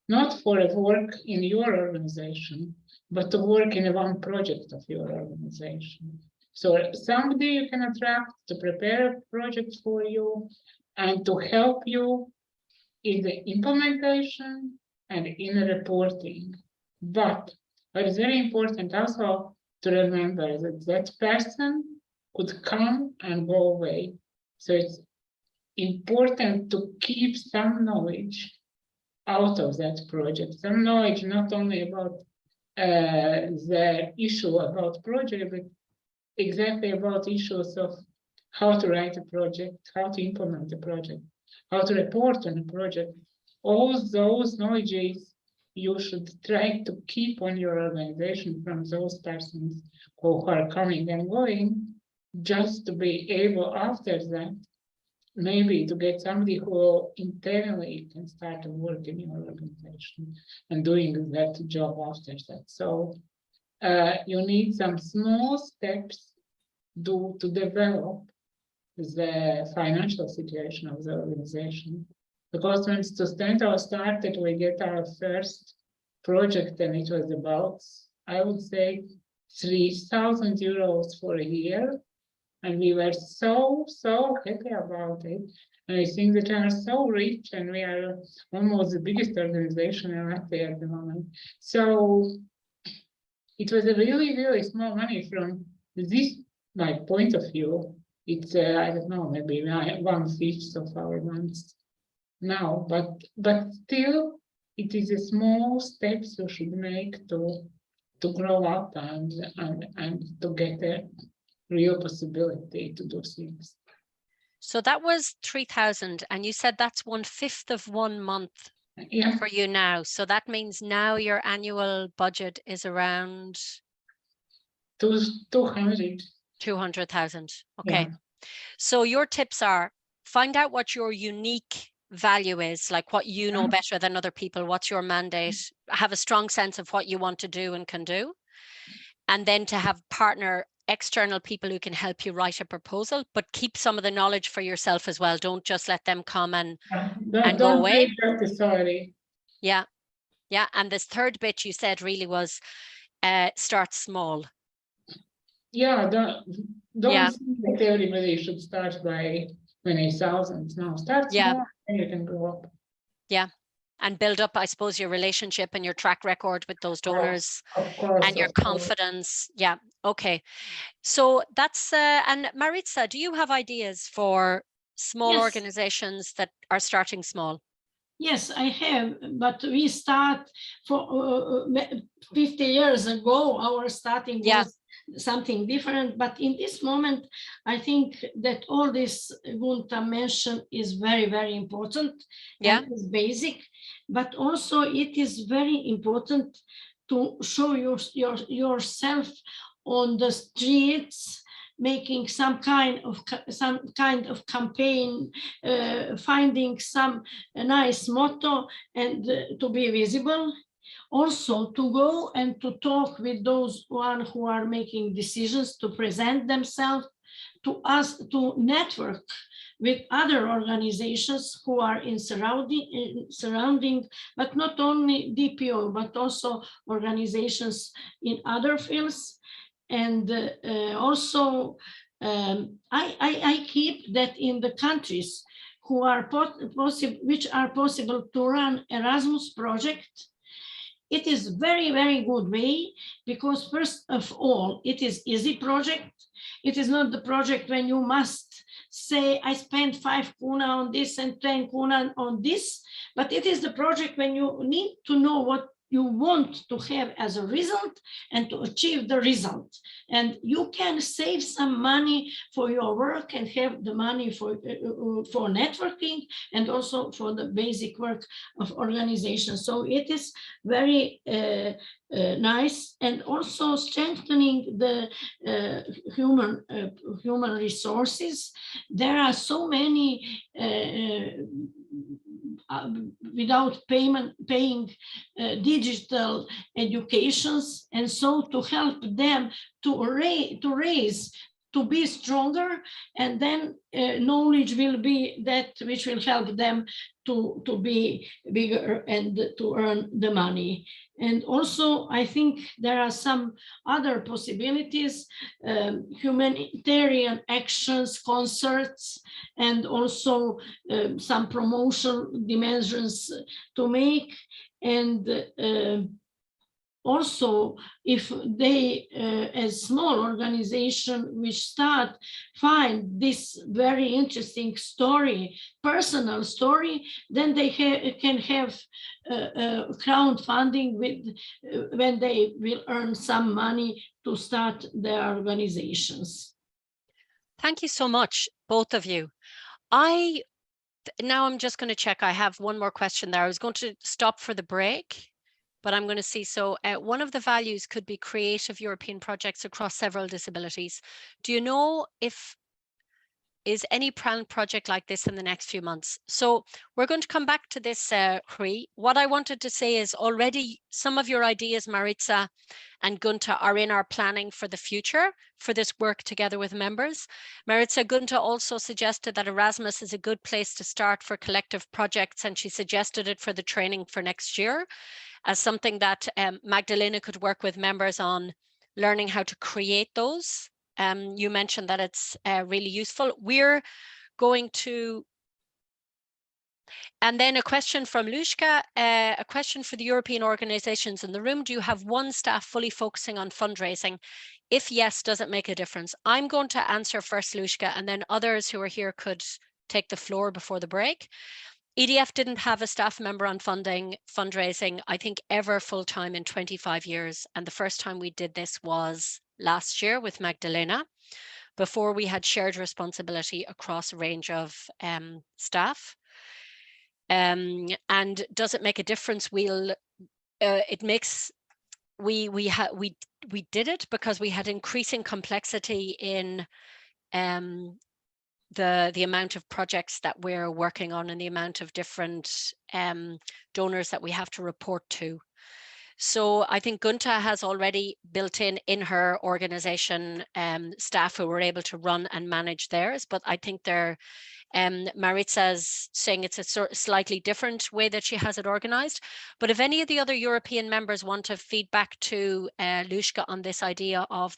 not for a work in your organization, but to work in one project of your organization. So somebody you can attract to prepare a project for you and to help you in the implementation and in the reporting. But what is very important also to remember that that person could come and go away. So it's important to keep some knowledge out of that project. Some knowledge not only about the issue about project, but exactly about issues of how to write a project, how to implement a project, how to report on a project. All those knowledges you should try to keep on your organization from those persons who are coming and going, just to be able after that, maybe to get somebody who internally can start to work in your organization and doing that job after that. So you need some small steps to develop the financial situation of the organization. Because when Sustento started, we get our first project, and it was about, I would say, 3,000 euros for a year. And we were so happy about it. And I think that we are so rich, and we are almost the biggest organization in Latvia at the moment. So it was a really small money from this, my point of view. It's, I don't know, maybe 1/5 of our months now, but still, it is a small steps you should make to grow up and to get a real possibility to do things. So that was 3,000, and you said that's 1/5 of 1 month Yeah, for you now. So that means now your annual budget is around 200. 200,000. Okay. Yeah. So your tips are find out what your unique value is, like what you know better than other people, what's your mandate, have a strong sense of what you want to do and can do, and then to have partner external people who can help you write a proposal, but keep some of the knowledge for yourself as well. Don't just let them come and go Don't away. take that authority. Yeah. Yeah. And this third bit you said really was start small. Yeah, don't Yeah. think that everybody should start by 20,000. No, start Yeah. small and you can go up. Yeah. And build up, I suppose, your relationship and your track record with those donors Of course. and your of course. confidence. Yeah. Okay. So that's, and Marica, do you have ideas for small Yes. organizations that are starting small? Yes, I have, but we start for 50 years ago, our starting was something different. But in this moment, I think that all this Gunta mentioned is very, very important. Yeah. And is basic, but also it is very important to show yourself on the streets, making some kind of campaign, finding some nice motto, and to be visible. Also to go and to talk with those one who are making decisions, to present themselves, to us, to network with other organizations who are in surrounding, but not only DPO, but also organizations in other fields. And also, I keep that in the countries who are which are possible to run Erasmus project. It is very, very good way, because first of all, it is easy project. It is not the project when you must say, I spent 5 kuna on this and 10 kuna on this, but it is the project when you need to know what you want to have as a result and to achieve the result. And you can save some money for your work and have the money for networking and also for the basic work of organization. So it is very nice, and also strengthening the human resources. There are so many without paying digital educations, and so to help them to raise, to be stronger, and then knowledge will be that which will help them to be bigger and to earn the money. And also, I think there are some other possibilities, humanitarian actions, concerts, and also some promotional dimensions to make. And also, if they, as small organization which start, find this very interesting story, personal story, then they can have crowdfunding with when they will earn some money to start their organizations. Thank you so much, both of you. Now I'm just going to check. I have one more question there. I was going to stop for the break, but I'm going to see. So one of the values could be creative European projects across several disabilities. Do you know if is any planned project like this in the next few months? So we're going to come back to this, Hree. What I wanted to say is already some of your ideas, Marica and Gunta, are in our planning for the future for this work together with members. Marica, Gunta also suggested that Erasmus is a good place to start for collective projects, and she suggested it for the training for next year as something that Magdalena could work with members on learning how to create those. You mentioned that it's really useful. We're going to, and then a question from Lushka, a question for the European organizations in the room. Do you have one staff fully focusing on fundraising? If yes, does it make a difference? I'm going to answer first, Lushka, and then others who are here could take the floor before the break. EDF didn't have a staff member on fundraising, I think, ever full-time in 25 years. And the first time we did this was last year with Magdalena, before we had shared responsibility across a range of staff. And does it make a difference? It makes, we did it because we had increasing complexity in the amount of projects that we're working on and the amount of different donors that we have to report to. So I think Gunta has already built in her organization staff who were able to run and manage theirs, but I think they're Marica's saying it's a slightly different way that she has it organized. But if any of the other European members want to feed back to Lushka on this idea of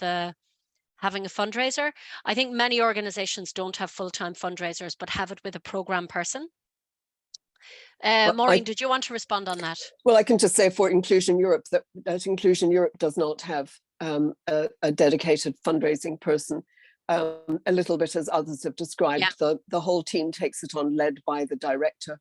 having a fundraiser, I think many organizations don't have full-time fundraisers, but have it with a program person. Maureen, did you want to respond on that? Well, I can just say for Inclusion Europe that Inclusion Europe does not have a dedicated fundraising person. A little bit as others have described, the whole team takes it on, led by the director,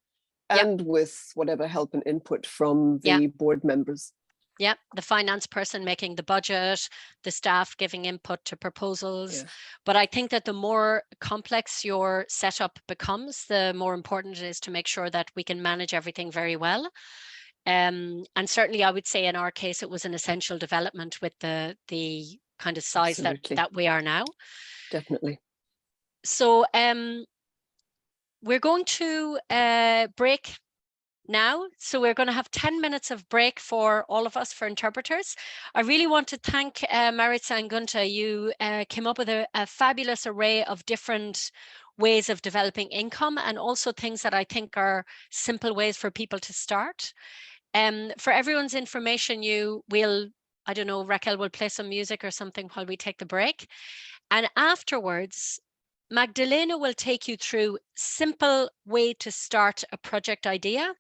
and with whatever help and input from the board members. Yeah, the finance person making the budget, the staff giving input to proposals. Yeah. But I think that the more complex your setup becomes, the more important it is to make sure that we can manage everything very well. And certainly I would say in our case, it was an essential development with the kind of size that we are now. Definitely. So we're going to break now. So we're going to have 10 minutes of break for all of us, for interpreters. I really want to thank Marica and Gunta. You came up with a fabulous array of different ways of developing income, and also things that I think are simple ways for people to start. For everyone's information, I don't know, Raquel will play some music or something while we take the break. And afterwards, Magdalena will take you through simple way to start a project idea,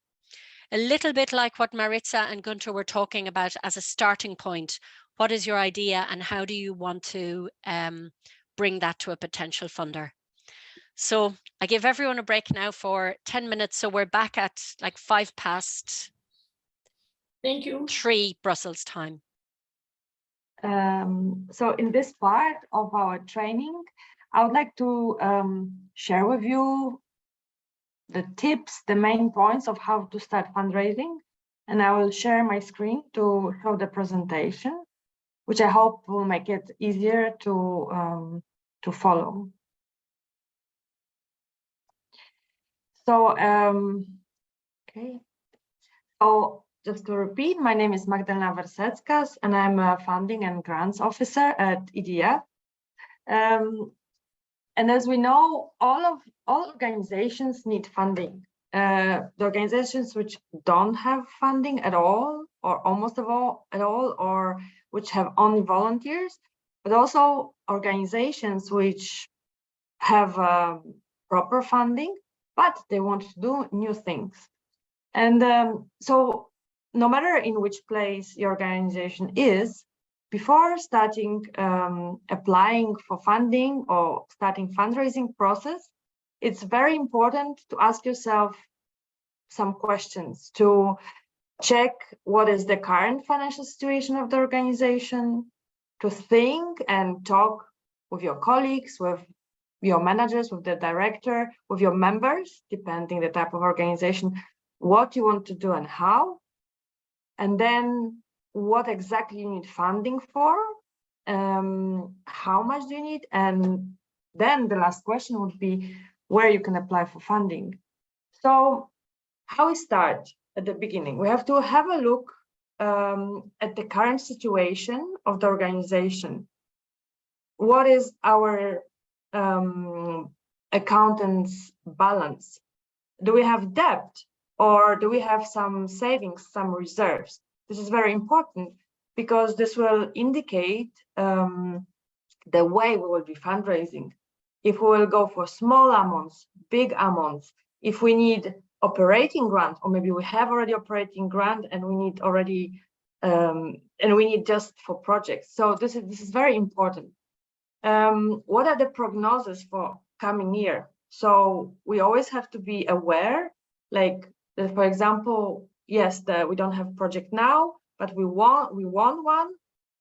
a little bit like what Marica and Gunta were talking about as a starting point. What is your idea and how do you want to bring that to a potential funder? So I give everyone a break now for 10 minutes. So we're back at like 3:05. Thank you. 3 Brussels time. So in this part of our training, I would like to share with you the tips, the main points of how to start fundraising. And I will share my screen to show the presentation, which I hope will make it easier to follow. So, okay. So just to repeat, my name is Magdalena Verseckas, and I'm a funding and grants officer at EDF. And as we know, all organizations need funding. The organizations which don't have funding at all, or almost at all, or which have only volunteers, but also organizations which have proper funding, but they want to do new things. And so no matter in which place your organization is, before starting applying for funding or starting fundraising process, it's very important to ask yourself some questions to check what is the current financial situation of the organization, to think and talk with your colleagues, with your managers, with the director, with your members, depending the type of organization, what you want to do and how, and then what exactly you need funding for, how much do you need, and then the last question would be where you can apply for funding. So how we start at the beginning, we have to have a look at the current situation of the organization. What is our accountant's balance? Do we have debt, or do we have some savings, some reserves? This is very important because this will indicate the way we will be fundraising. If we will go for small amounts, big amounts, if we need operating grant, or maybe we have already operating grant and we need already and we need just for projects. So this is very important. What are the prognosis for coming year? So we always have to be aware like, for example, yes, we don't have project now, but we won one,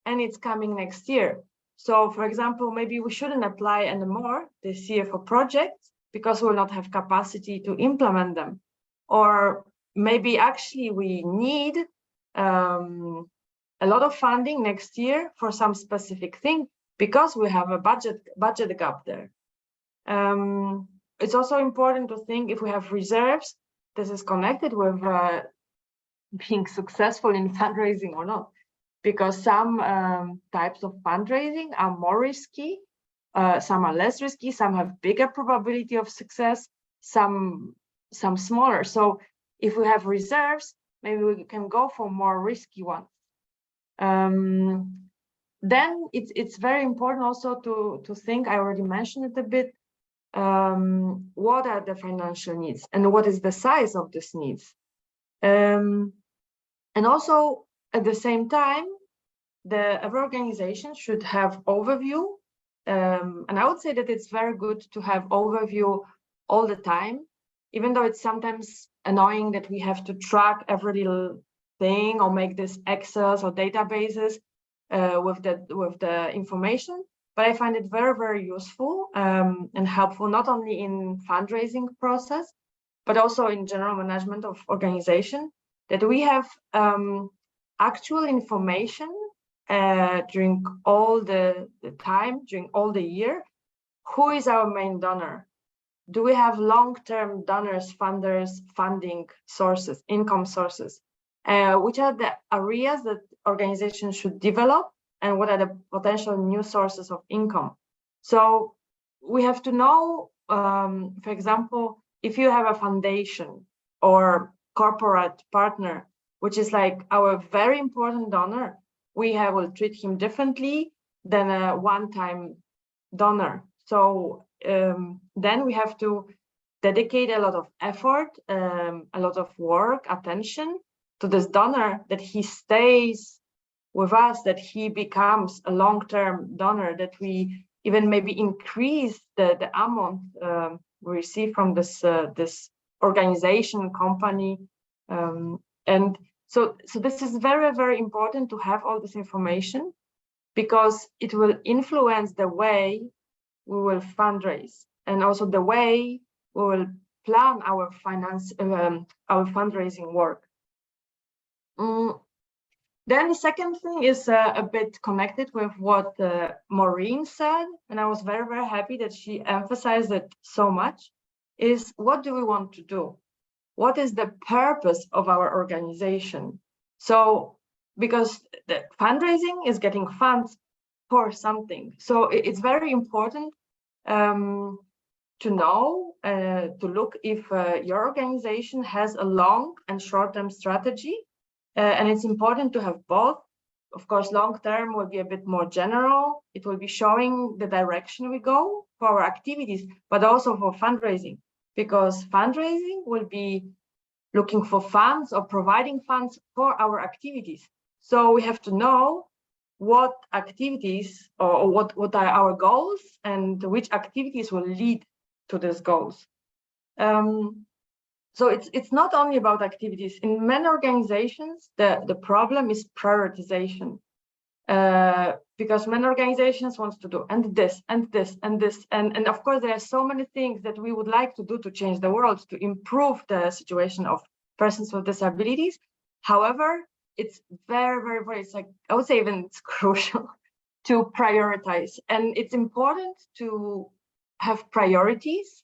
and it's coming next year. So, for example, maybe we shouldn't apply anymore this year for projects because we will not have capacity to implement them. Or maybe actually we need a lot of funding next year for some specific thing because we have a budget gap there. It's also important to think if we have reserves, this is connected with being successful in fundraising or not, because some types of fundraising are more risky, some are less risky, some have bigger probability of success, some smaller. So if we have reserves, maybe we can go for more risky ones. Then it's very important also to think, I already mentioned it a bit, what are the financial needs and what is the size of these needs. And also at the same time, every organization should have overview. And I would say that it's very good to have overview all the time, even though it's sometimes annoying that we have to track every little thing or make this Excels or databases with the information. But I find it very, very useful and helpful, not only in fundraising process, but also in general management of organization, that we have actual information during all the time, during all the year. Who is our main donor? Do we have long-term donors, funders, funding sources, income sources? Which are the areas that organizations should develop, and what are the potential new sources of income? So we have to know, for example, if you have a foundation or corporate partner, which is like our very important donor, we will treat him differently than a one-time donor. So then we have to dedicate a lot of effort, a lot of work, attention to this donor, that he stays with us, that he becomes a long-term donor, that we even maybe increase the amount we receive from this organization, company. And so this is very, very important to have all this information, because it will influence the way we will fundraise, and also the way we will plan our fundraising work. Then the second thing is a bit connected with what Maureen said, and I was very, very happy that she emphasized it so much, is what do we want to do? What is the purpose of our organization? So, because the fundraising is getting funds for something. So it's very important to know, to look if your organization has a long and short-term strategy. And it's important to have both. Of course, long-term will be a bit more general. It will be showing the direction we go for our activities, but also for fundraising, because fundraising will be looking for funds or providing funds for our activities. So we have to know what activities or what are our goals and which activities will lead to these goals. So it's not only about activities. In many organizations, the problem is prioritization, because many organizations want to do and this and this and this, and of course there are so many things that we would like to do to change the world, to improve the situation of persons with disabilities. However, it's very, very, very, it's like, I would say even it's crucial to prioritize, and it's important to have priorities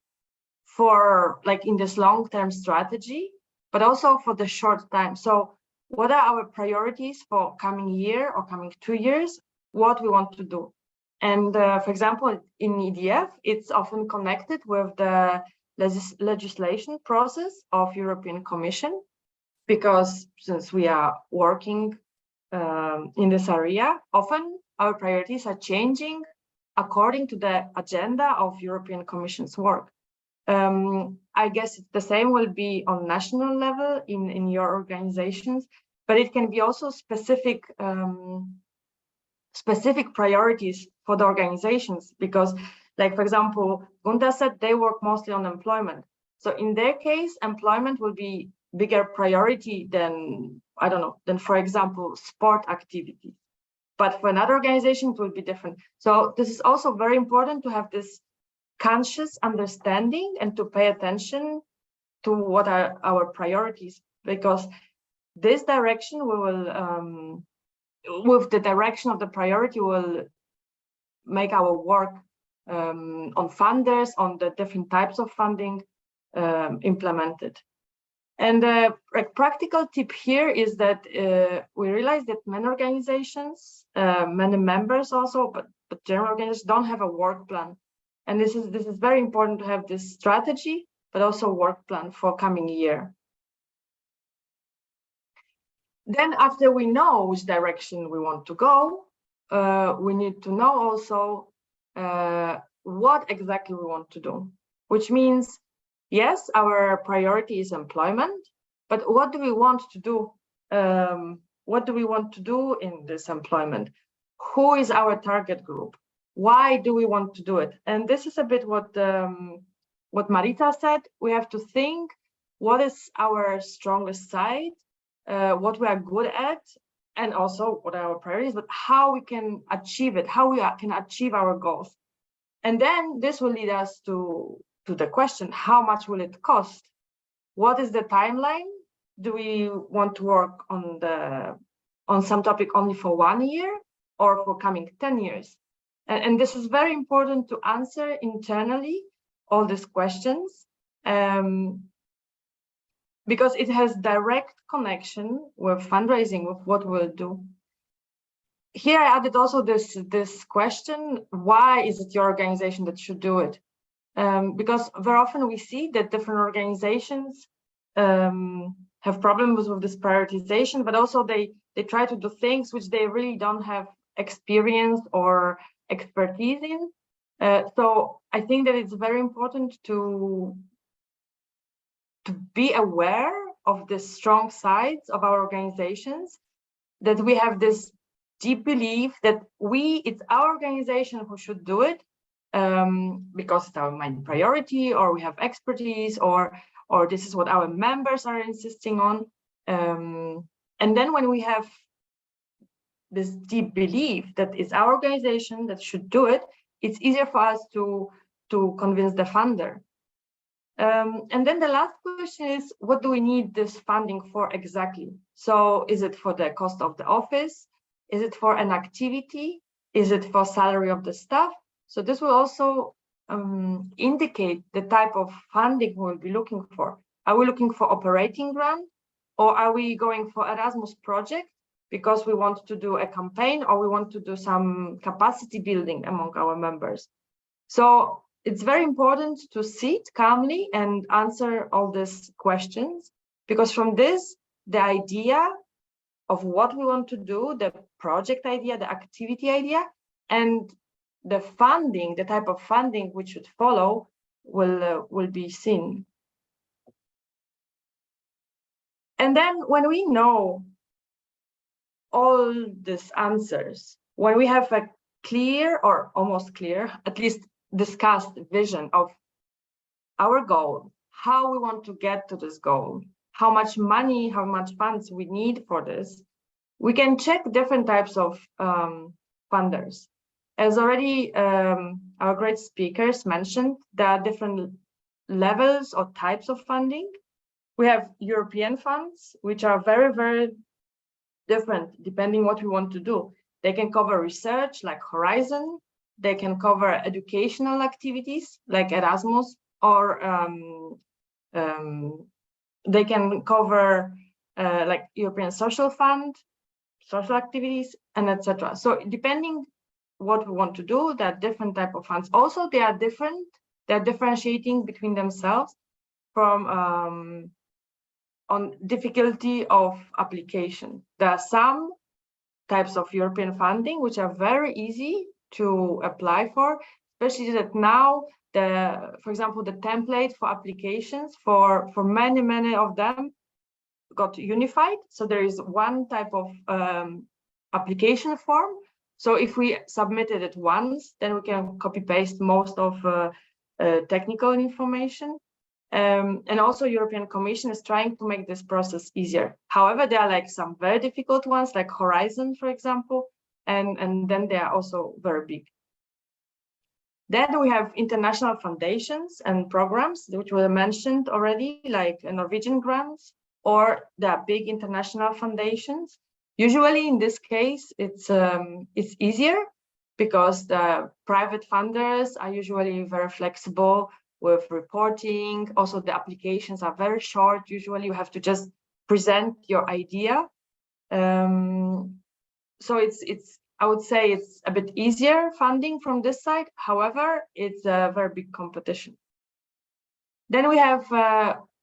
for, like, in this long-term strategy, but also for the short time. So what are our priorities for coming year or coming 2 years, what we want to do? And for example, in EDF, it's often connected with the legislation process of European Commission, because since we are working in this area, often our priorities are changing according to the agenda of European Commission's work. I guess the same will be on national level in your organizations, but it can be also specific priorities for the organizations, because, like, for example, Gunta said they work mostly on employment. So in their case, employment will be bigger priority than, I don't know, than, for example, sport activity. But for another organization, it will be different. So this is also very important to have this conscious understanding and to pay attention to what are our priorities, because this direction we will, with the direction of the priority, will make our work on funders, on the different types of funding implemented. And a practical tip here is that we realize that many organizations, many members also, but general organizations don't have a work plan. And this is very important to have this strategy, but also work plan for coming year. Then after we know which direction we want to go, we need to know also what exactly we want to do, which means, yes, our priority is employment, but what do we want to do? What do we want to do in this employment? Who is our target group? Why do we want to do it? And this is a bit what Marica said. We have to think what is our strongest side, what we are good at, and also what are our priorities, but how we can achieve it, how we can achieve our goals. And then this will lead us to the question, how much will it cost? What is the timeline? Do we want to work on some topic only for 1 year or for coming 10 years? And this is very important to answer internally, all these questions, because it has direct connection with fundraising, with what we'll do. Here I added also this question, why is it your organization that should do it? Because very often we see that different organizations have problems with this prioritization, but also they try to do things which they really don't have experience or expertise in. So I think that it's very important to be aware of the strong sides of our organizations, that we have this deep belief that it's our organization who should do it, because it's our main priority, or we have expertise, or this is what our members are insisting on. And then when we have this deep belief that it's our organization that should do it, it's easier for us to convince the funder. And then the last question is, what do we need this funding for exactly? So is it for the cost of the office? Is it for an activity? Is it for salary of the staff? So this will also indicate the type of funding we'll be looking for. Are we looking for operating grant, or are we going for Erasmus project because we want to do a campaign, or we want to do some capacity building among our members? So it's very important to sit calmly and answer all these questions, because from this, the idea of what we want to do, the project idea, the activity idea, and the funding, the type of funding which should follow, will be seen. And then when we know all these answers, when we have a clear, or almost clear, at least discussed vision of our goal, how we want to get to this goal, how much money, how much funds we need for this, we can check different types of funders. As already our great speakers mentioned, there are different levels or types of funding. We have European funds, which are very, very different depending what we want to do. They can cover research like Horizon. They can cover educational activities like Erasmus, or they can cover like European Social Fund, social activities, and etc. So depending what we want to do, there are different type of funds. Also, they are different. They're differentiating between themselves from on difficulty of application. There are some types of European funding which are very easy to apply for, especially that now for example, the template for applications for many of them got unified. So there is one type of application form. So if we submitted it once, then we can copy paste most of technical information. And also European Commission is trying to make this process easier. However, there are like some very difficult ones, like Horizon, for example, and then they are also very big. Then we have international foundations and programs, which were mentioned already, like Norwegian grants, or there are big international foundations. Usually in this case, it's easier because the private funders are usually very flexible with reporting. Also, the applications are very short. Usually you have to just present your idea. So I would say it's a bit easier funding from this side. However, it's a very big competition. Then we have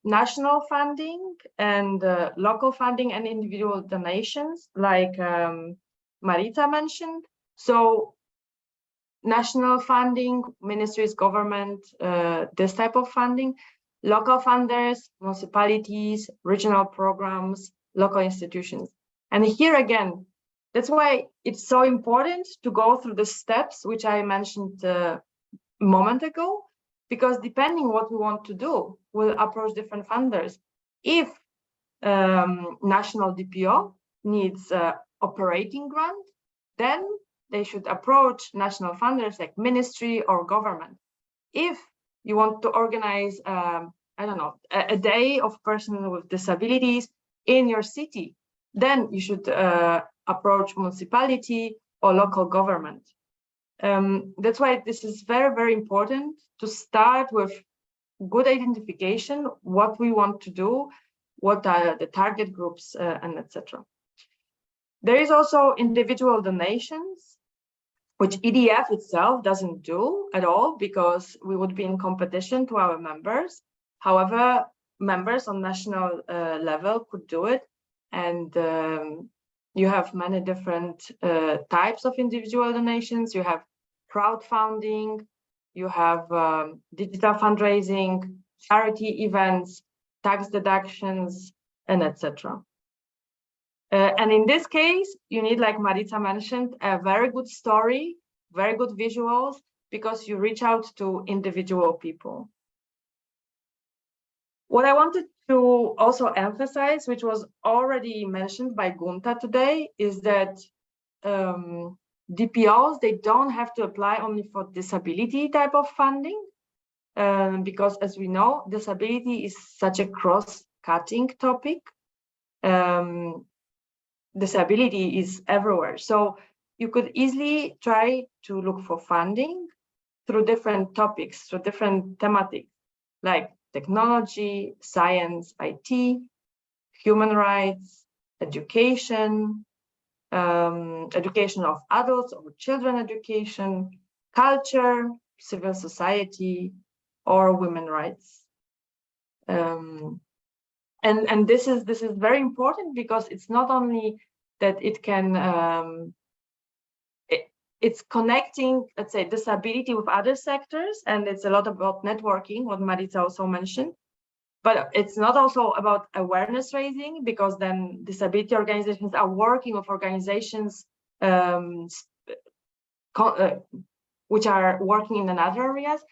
national funding and local funding and individual donations, like Marica mentioned. So national funding, ministries, government, this type of funding, local funders, municipalities, regional programs, local institutions. And here again, that's why it's so important to go through the steps which I mentioned a moment ago, because depending what we want to do, we'll approach different funders. If national DPO needs operating grant, then they should approach national funders like ministry or government. If you want to organize, I don't know, a day of persons with disabilities in your city, then you should approach municipality or local government. That's why this is very, very important to start with good identification, what we want to do, what are the target groups, and etc. There is also individual donations, which EDF itself doesn't do at all because we would be in competition to our members. However, members on national level could do it. And you have many different types of individual donations. You have crowdfunding, you have digital fundraising, charity events, tax deductions, and etc. And in this case, you need, like Marica mentioned, a very good story, very good visuals, because you reach out to individual people. What I wanted to also emphasize, which was already mentioned by Gunta today, is that DPOs, they don't have to apply only for disability type of funding, because as we know, disability is such a cross-cutting topic. Disability is everywhere. So you could easily try to look for funding through different topics, through different thematics, like technology, science, IT, human rights, education, education of adults or children education, culture, civil society, or women rights. And this is very important because it's not only that it can it's connecting, let's say, disability with other sectors, and it's a lot about networking, what Marica also mentioned. But it's not also about awareness raising, because then disability organizations are working with organizations which are working in another areas,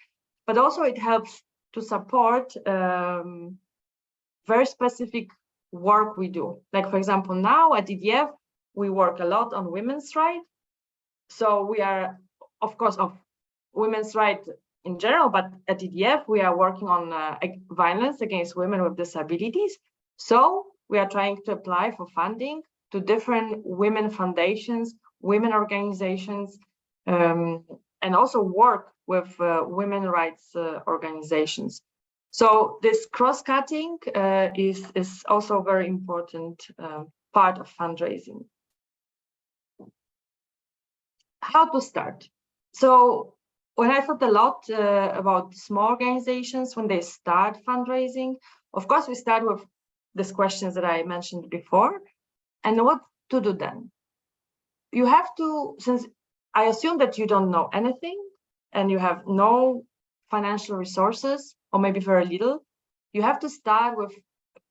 but also it helps to support very specific work we do. Like, for example, now at EDF, we work a lot on women's rights. So we are, of course, of women's rights in general, but at EDF, we are working on violence against women with disabilities. So we are trying to apply for funding to different women foundations, women organizations, and also work with women rights organizations. So this cross-cutting is also a very important part of fundraising. How to start? So when I thought a lot about small organizations, when they start fundraising, of course, we start with these questions that I mentioned before. And what to do then? You have to, since I assume that you don't know anything and you have no financial resources, or maybe very little, you have to start with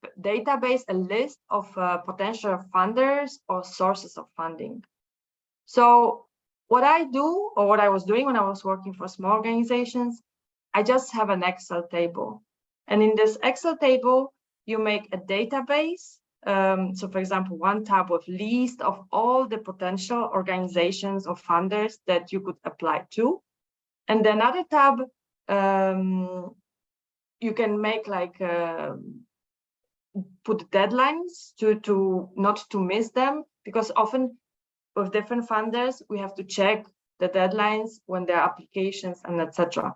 a database, a list of potential funders or sources of funding. So what I do, or what I was doing when I was working for small organizations, I just have an Excel table. And in this Excel table, you make a database. So for example, one tab with list of all the potential organizations or funders that you could apply to. And another tab, you can make like, put deadlines to not to miss them, because often with different funders, we have to check the deadlines when there are applications and etc.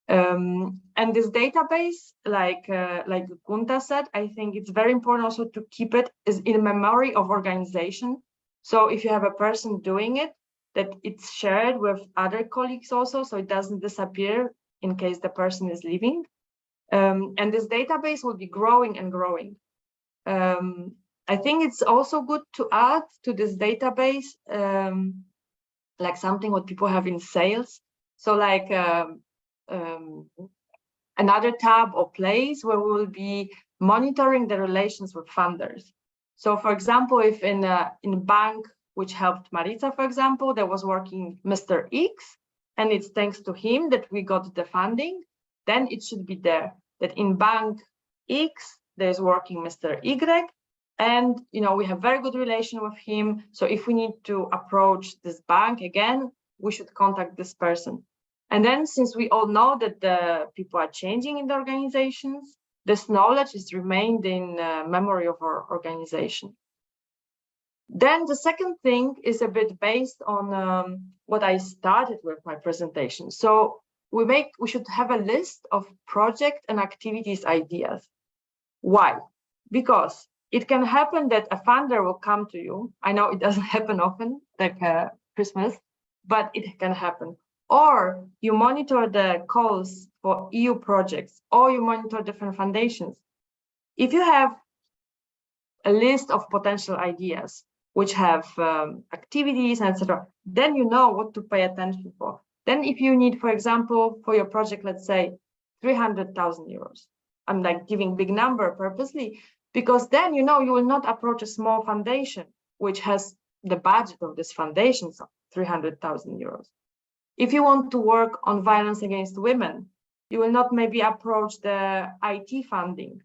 And this database, like Gunta said, I think it's very important also to keep it is in memory of organization. So if you have a person doing it, that it's shared with other colleagues also, so it doesn't disappear in case the person is leaving. And this database will be growing and growing. I think it's also good to add to this database, like something what people have in sales. So like another tab or place where we will be monitoring the relations with funders. So for example, if in a bank, which helped Marica, for example, there was working Mr. X, and it's thanks to him that we got the funding, then it should be there that in bank X, there's working Mr. Y, and we have very good relation with him. So if we need to approach this bank again, we should contact this person. And then since we all know that the people are changing in the organizations, this knowledge is remained in memory of our organization. Then the second thing is a bit based on what I started with my presentation. So we should have a list of project and activities ideas. Why? Because it can happen that a funder will come to you. I know it doesn't happen often, like Christmas, but it can happen. Or you monitor the calls for EU projects, or you monitor different foundations. If you have a list of potential ideas, which have activities, etc., then you know what to pay attention for. Then if you need, for example, for your project, let's say 300,000 euros, I'm like giving big number purposely, because then you will not approach a small foundation, which has the budget of this foundation, so 300,000 euros. If you want to work on violence against women, you will not maybe approach the IT funding.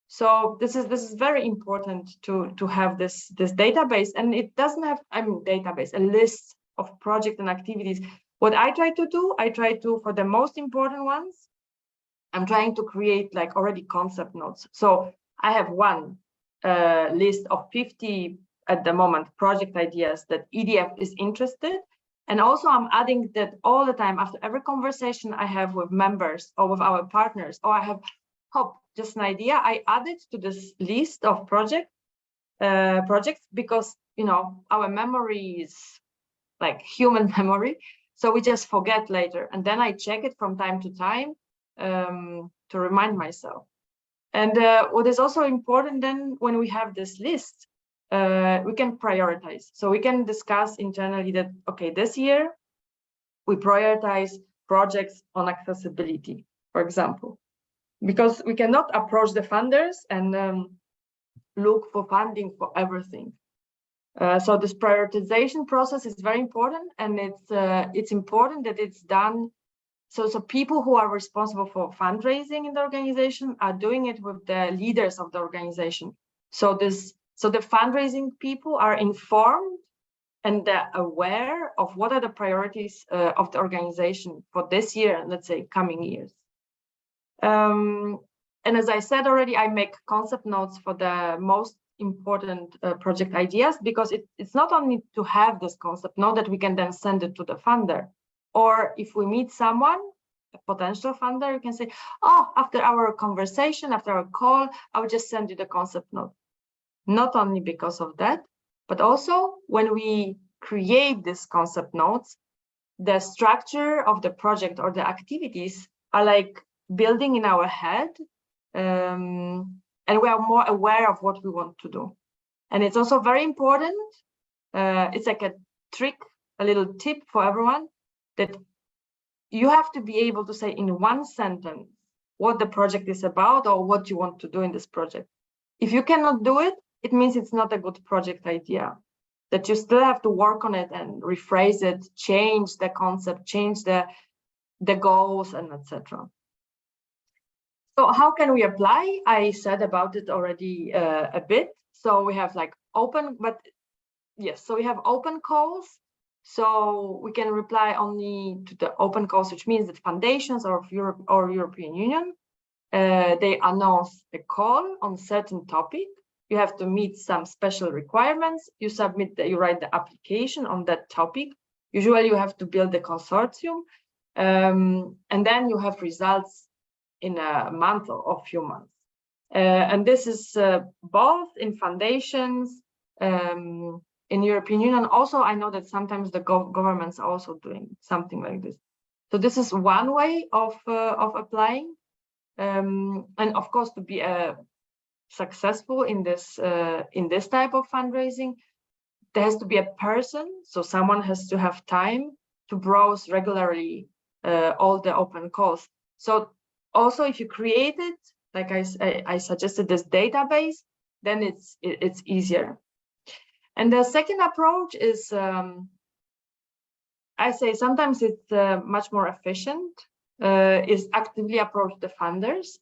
So this is very important to have this database, and it doesn't have, database, a list of projects and activities. What I try to do, for the most important ones, I'm trying to create like already concept notes. So I have one list of 50 at the moment project ideas that EDF is interested. And also I'm adding that all the time after every conversation I have with members or with our partners, or I have just an idea, I add it to this list of projects because our memory is like human memory, so we just forget later, and then I check it from time to time to remind myself. And what is also important then, when we have this list, we can prioritize. So we can discuss internally that, okay, this year we prioritize projects on accessibility, for example, because we cannot approach the funders and look for funding for everything. So this prioritization process is very important, and it's important that it's done. So people who are responsible for fundraising in the organization are doing it with the leaders of the organization. So the fundraising people are informed and they're aware of what are the priorities of the organization for this year and let's say coming years. And as I said already, I make concept notes for the most important project ideas, because it's not only to have this concept note that we can then send it to the funder. Or if we meet someone, a potential funder, you can say, oh, after our conversation, after our call, I will just send you the concept note. Not only because of that, but also when we create these concept notes, the structure of the project or the activities are like building in our head, and we are more aware of what we want to do. And it's also very important, it's like a trick, a little tip for everyone, that you have to be able to say in one sentence what the project is about or what you want to do in this project. If you cannot do it, it means it's not a good project idea, that you still have to work on it and rephrase it, change the concept, change the goals, and etc. So how can we apply? I said about it already a bit. So we have like open, but yes, so we have open calls. So we can reply only to the open calls, which means that foundations of Europe or European Union, they announce a call on certain topic. You have to meet some special requirements. You submit, you write the application on that topic. Usually you have to build a consortium, and then you have results in a month or a few months. And this is both in foundations, in European Union. Also, I know that sometimes the governments are also doing something like this. So this is one way of applying. And of course, to be successful in this type of fundraising, there has to be a person. So someone has to have time to browse regularly all the open calls. So also, if you create it, like I suggested, this database, then it's easier. And the second approach is, I say sometimes it's much more efficient, is actively approach the funders.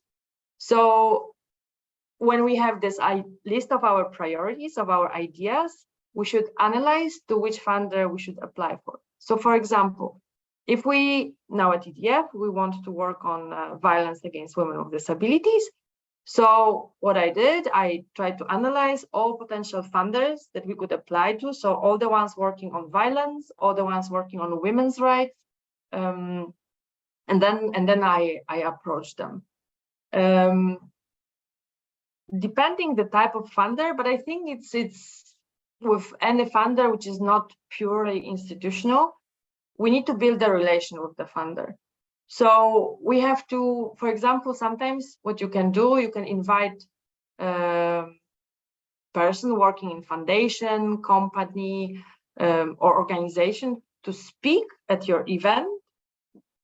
So when we have this list of our priorities, of our ideas, we should analyze to which funder we should apply for. So for example, if we now at EDF, we want to work on violence against women with disabilities. So what I did, I tried to analyze all potential funders that we could apply to. So all the ones working on violence, all the ones working on women's rights, and then I approached them. Depending the type of funder, but I think it's with any funder which is not purely institutional, we need to build a relation with the funder. So we have to, for example, sometimes what you can do, you can invite a person working in foundation, company, or organization to speak at your event,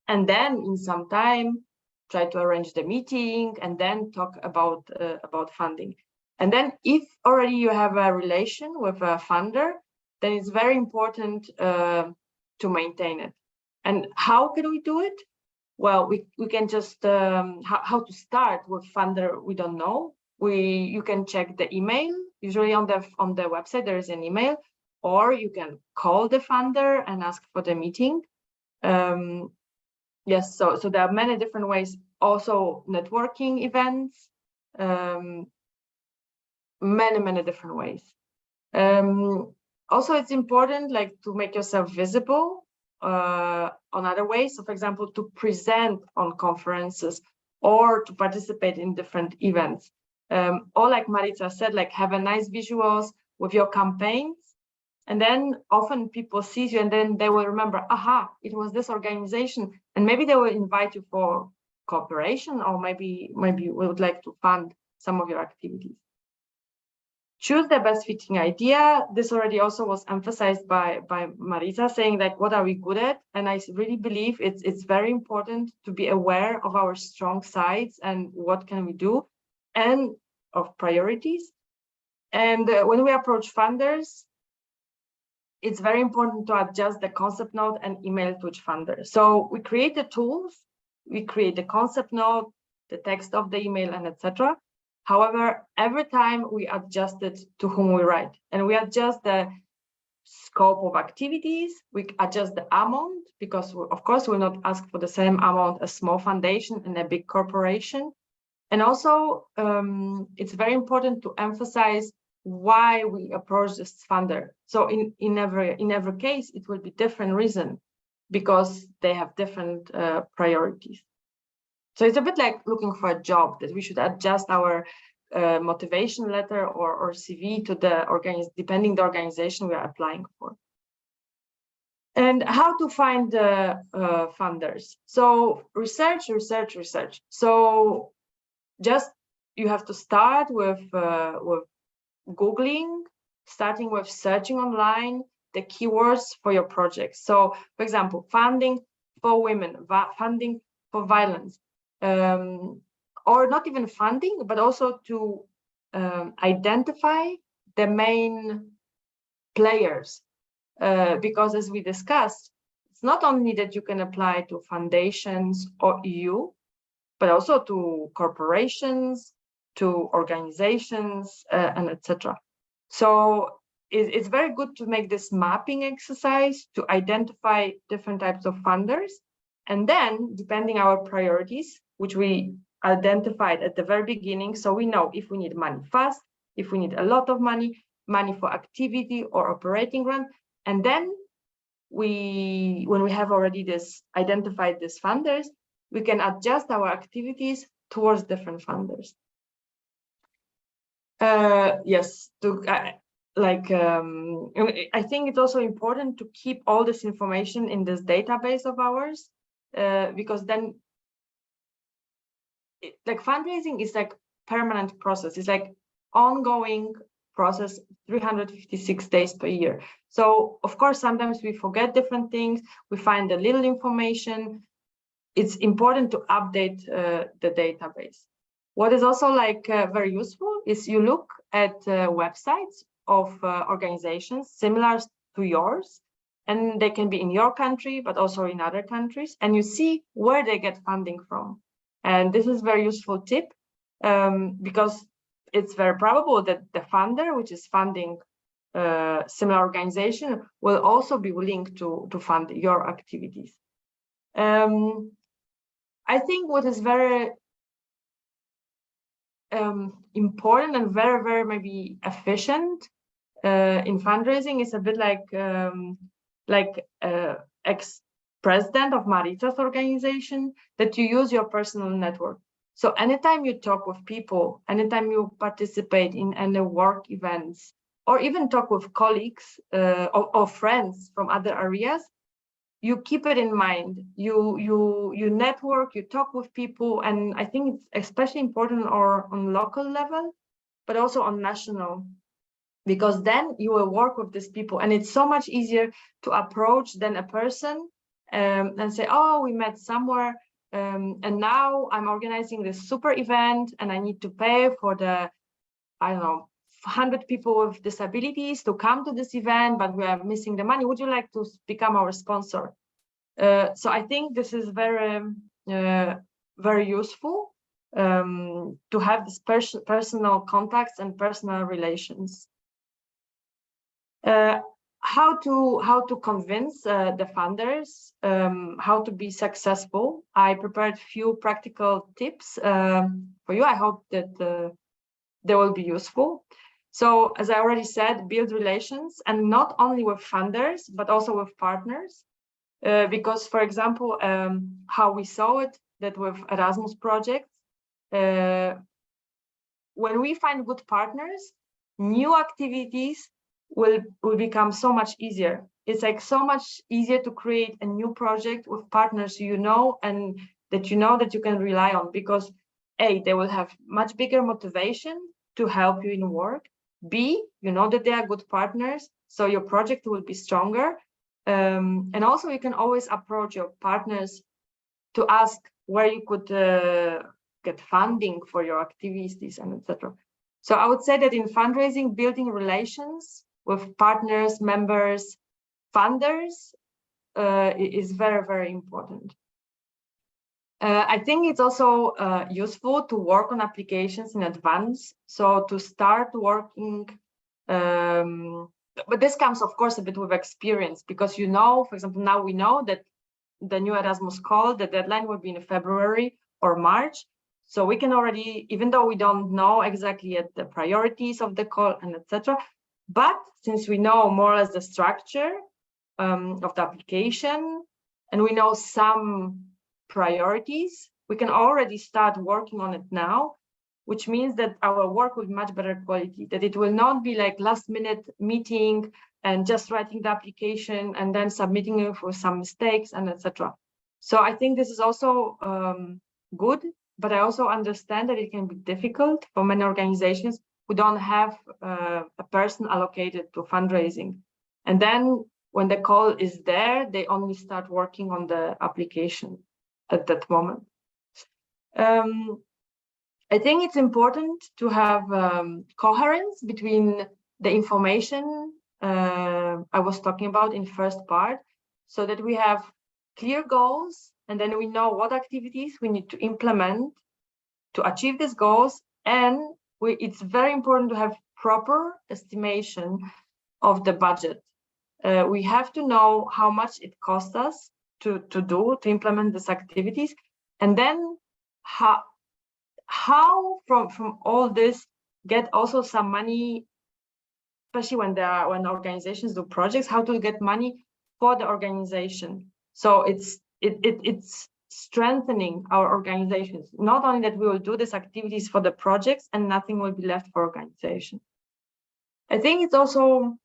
and then in some time try to arrange the meeting and then talk about funding. And then if already you have a relation with a funder, then it's very important to maintain it. And how can we do it? Well, we can just how to start with funder we don't know. You can check the email. Usually on the website there is an email, or you can call the funder and ask for the meeting. Yes, so there are many different ways. Also networking events, many different ways. Also, it's important like to make yourself visible on other ways. So for example, to present on conferences or to participate in different events. Or like Marica said, like have a nice visuals with your campaigns. And then often people see you and then they will remember, aha, it was this organization. And maybe they will invite you for cooperation, or maybe we would like to fund some of your activities. Choose the best fitting idea. This already also was emphasized by Marica, saying like, what are we good at? And I really believe it's very important to be aware of our strong sides and what can we do, and of priorities. And when we approach funders, it's very important to adjust the concept note and email to each funder. So we create the tools, we create the concept note, the text of the email, and etc. However, every time we adjust it to whom we write, and we adjust the scope of activities, we adjust the amount, because of course we'll not ask for the same amount a small foundation and a big corporation. And also, it's very important to emphasize why we approach this funder. So in every case, it will be different reason, because they have different priorities. So it's a bit like looking for a job, that we should adjust our motivation letter or CV to the depending the organization we are applying for. And how to find funders? So research. So just you have to start with Googling, starting with searching online the keywords for your project. So, for example, funding for women, funding for violence, or not even funding, but also to identify the main players. Because as we discussed, it's not only that you can apply to foundations or EU, but also to corporations, to organizations, and etc. So it's very good to make this mapping exercise to identify different types of funders. And then, depending on our priorities, which we identified at the very beginning, so we know if we need money fast, if we need a lot of money for activity or operating grant. And then when we have already identified these funders, we can adjust our activities towards different funders. Yes, I think it's also important to keep all this information in this database of ours, because then fundraising is like permanent process. It's like ongoing process 356 days per year. So of course, sometimes we forget different things. We find a little information. It's important to update the database. What is also very useful is you look at websites of organizations similar to yours, and they can be in your country, but also in other countries, and you see where they get funding from. And this is a very useful tip, because it's very probable that the funder, which is funding similar organization, will also be willing to fund your activities. I think what is very important and very, very maybe efficient in fundraising is a bit like ex-president of Marica's organization, that you use your personal network. So anytime you talk with people, anytime you participate in any work events, or even talk with colleagues or friends from other areas, you keep it in mind. You network, you talk with people, and I think it's especially important on local level, but also on national, because then you will work with these people, and it's so much easier to approach than a person and say, oh, we met somewhere, and now I'm organizing this super event, and I need to pay for the, I don't know, 100 people with disabilities to come to this event, but we are missing the money. Would you like to become our sponsor? So I think this is very, very useful to have this personal contacts and personal relations. How to convince the funders, how to be successful. I prepared a few practical tips for you. I hope that they will be useful. So as I already said, build relations, and not only with funders, but also with partners. Because, for example, how we saw it, that with Erasmus projects, when we find good partners, new activities will become so much easier. It's like so much easier to create a new project with partners you know, and that you know that you can rely on, because A, they will have much bigger motivation to help you in work. B, you know that they are good partners, so your project will be stronger. And also you can always approach your partners to ask where you could get funding for your activities and etc. So I would say that in fundraising, building relations with partners, members, funders is very, very important. I think it's also useful to work on applications in advance. So to start working, but this comes, of course, a bit with experience, because you know, for example, now we know that the new Erasmus call, the deadline will be in February or March. So we can already, even though we don't know exactly yet the priorities of the call and etc., but since we know more or less the structure of the application, and we know some priorities, we can already start working on it now, which means that our work will be much better quality, that it will not be like last minute meeting and just writing the application and then submitting it for some mistakes and etc. So I think this is also good, but I also understand that it can be difficult for many organizations who don't have a person allocated to fundraising. And then when the call is there, they only start working on the application at that moment. I think it's important to have coherence between the information I was talking about in first part, so that we have clear goals and then we know what activities we need to implement to achieve these goals. And it's very important to have proper estimation of the budget. We have to know how much it costs us to implement these activities, and then how from all this get also some money, especially when organizations do projects, how to get money for the organization. So it's strengthening our organizations. Not only that we will do these activities for the projects and nothing will be left for organization. I think it's also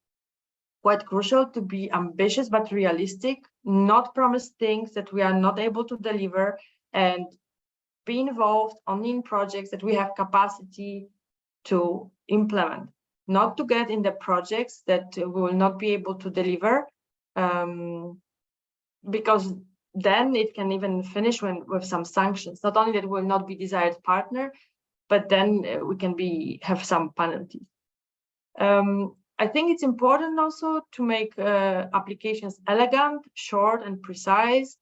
quite crucial to be ambitious but realistic, not promise things that we are not able to deliver, and be involved only in projects that we have capacity to implement, not to get in the projects that we will not be able to deliver, because then it can even finish with some sanctions. Not only that we will not be desired partner, but then we can have some penalties. I think it's important also to make applications elegant, short, and precise,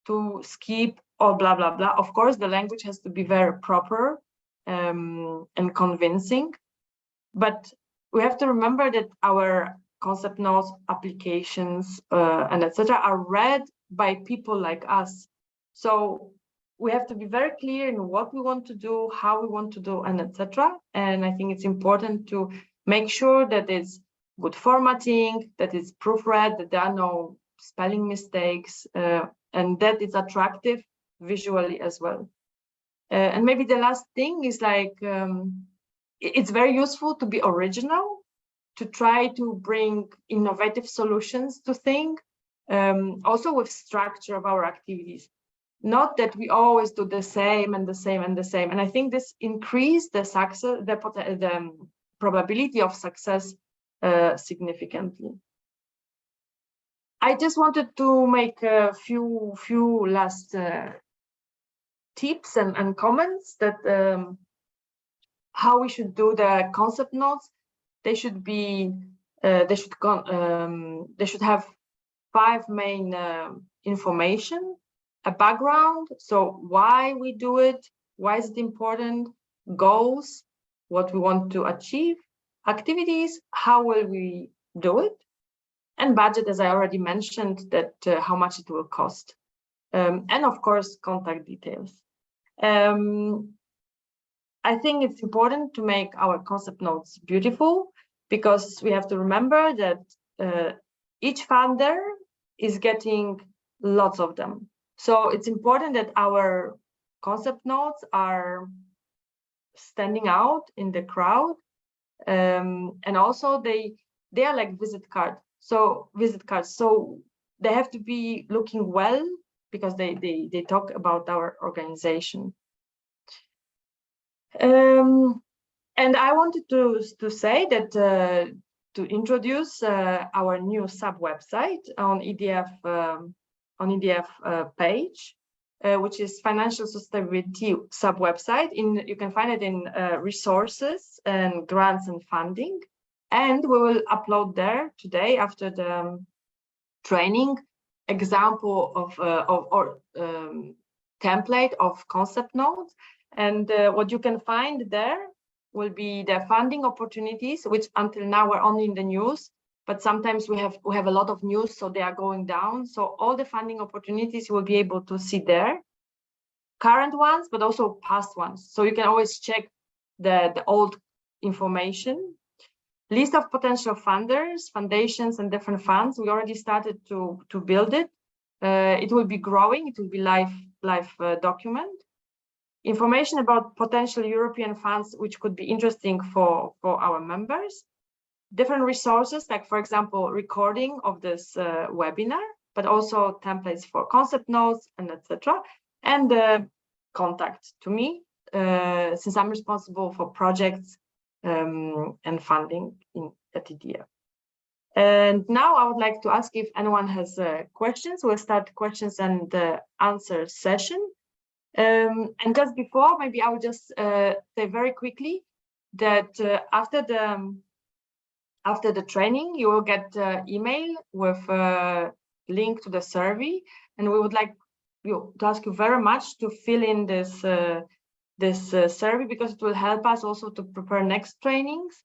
to skip all blah, blah, blah. Of course, the language has to be very proper and convincing, but we have to remember that our concept notes, applications, and etc. are read by people like us. So we have to be very clear in what we want to do, how we want to do, and etc. And I think it's important to make sure that it's good formatting, that it's proofread, that there are no spelling mistakes, and that it's attractive visually as well. And maybe the last thing is like, it's very useful to be original, to try to bring innovative solutions to things, also with structure of our activities. Not that we always do the same and the same and the same. And I think this increased the success, the probability of success significantly. I just wanted to make a few last tips and comments that how we should do the concept notes. They should be they should have 5 main information: a background, so why we do it, why is it important, goals, what we want to achieve, activities, how will we do it, and budget, as I already mentioned, that how much it will cost, and of course contact details. I think it's important to make our concept notes beautiful, because we have to remember that each funder is getting lots of them. So it's important that our concept notes are standing out in the crowd, and also they are like visit cards. So they have to be looking well, because they talk about our organization. And I wanted to say that to introduce our new sub website on EDF page, which is financial sustainability sub website. You can find it in resources and grants and funding, and we will upload there today after the training example of template of concept notes. And what you can find there will be the funding opportunities, which until now were only in the news, but sometimes we have a lot of news, so they are going down. So all the funding opportunities you will be able to see there, current ones, but also past ones. So you can always check the old information. List of potential funders, foundations, and different funds. We already started to build it. It will be growing. It will be live document. Information about potential European funds, which could be interesting for our members. Different resources, like, for example, recording of this webinar, but also templates for concept notes and etc. And contact to me, since I'm responsible for projects and funding at EDF. And now I would like to ask if anyone has questions. We'll start questions and answer session. And just before, maybe I will just say very quickly that after the training, you will get email with a link to the survey, and we would like ask you very much to fill in this survey, because it will help us also to prepare next trainings.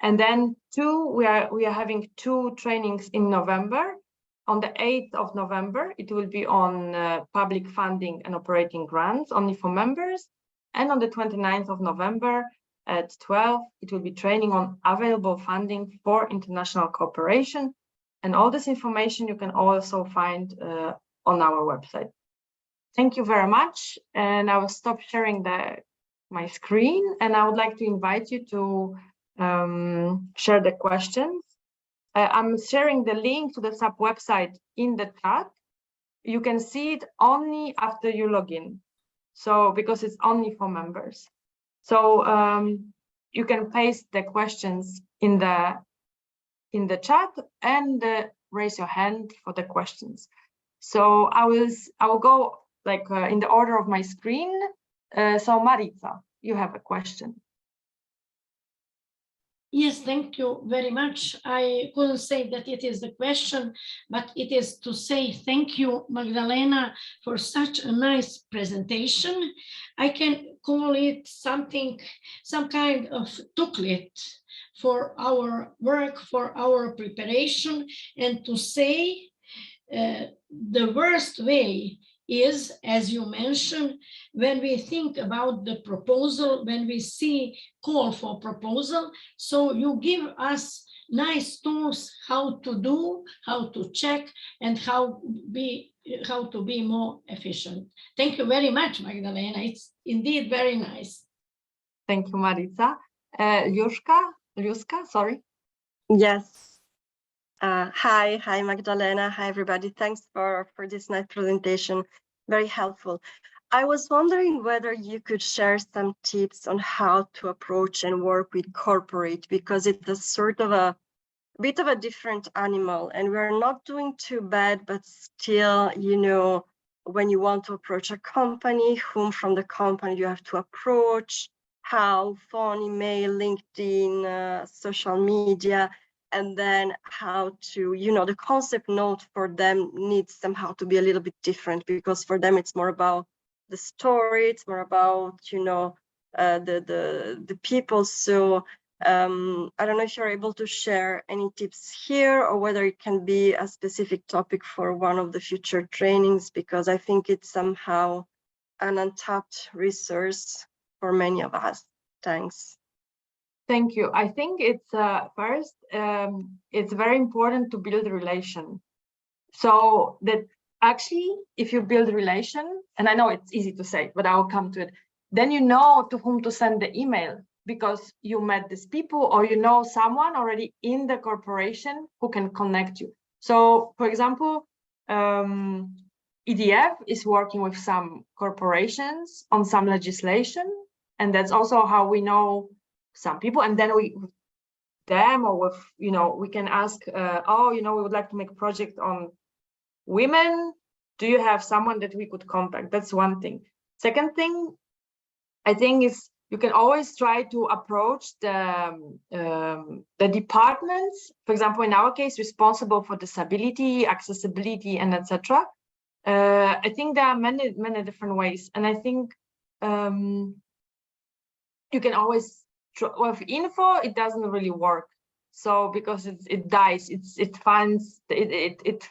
And then we are having 2 trainings in November. On the 8th of November, it will be on public funding and operating grants only for members. And on the 29th of November at 12, it will be training on available funding for international cooperation. And all this information you can also find on our website. Thank you very much. And I will stop sharing my screen, and I would like to invite you to share the questions. I'm sharing the link to the SAP website in the chat. You can see it only after you log in. So, because it's only for members. So you can paste the questions in the chat and raise your hand for the questions. So I will go like in the order of my screen. So Marica, you have a question. Yes, thank you very much. I couldn't say that it is the question, but it is to say thank you, Magdalena, for such a nice presentation. I can call it some kind of toolkit for our work, for our preparation, and to say the worst way is, as you mentioned, when we think about the proposal, when we see call for proposal, so you give us nice tools how to do, how to check, and how to be more efficient. Thank you very much, Magdalena. It's indeed very nice. Thank you, Marica. Ljuska, sorry. Yes. Hi, Magdalena. Hi, everybody. Thanks for this nice presentation. Very helpful. I was wondering whether you could share some tips on how to approach and work with corporate, because it's a sort of a bit of a different animal, and we're not doing too bad, but still, you know, when you want to approach a company, whom from the company you have to approach, how, phone, email, LinkedIn, social media, and then how to, you know, the concept note for them needs somehow to be a little bit different, because for them it's more about the story, it's more about, you know, the people. So I don't know if you're able to share any tips here, or whether it can be a specific topic for one of the future trainings, because I think it's somehow an untapped resource for many of us. Thanks. Thank you. I think it's first, it's very important to build a relation. So that actually, if you build a relation, and I know it's easy to say, but I will come to it, then you know to whom to send the email, because you met these people, or you know someone already in the corporation who can connect you. So, for example, EDF is working with some corporations on some legislation, and that's also how we know some people. And then we can ask, oh, you know, we would like to make a project on women. Do you have someone that we could contact? That's one thing. Second thing, I think, is you can always try to approach the departments, for example, in our case, responsible for disability, accessibility, and etc. I think there are many different ways, and I think you can always with info. It doesn't really work, so because it dies, it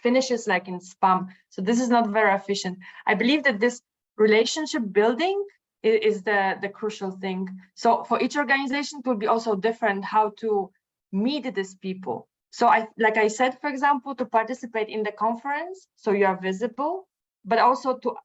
finishes like in spam. So this is not very efficient. I believe that this relationship building is the crucial thing. So for each organization, it will be also different how to meet these people. So like I said, for example, to participate in the conference, so you are visible, but also to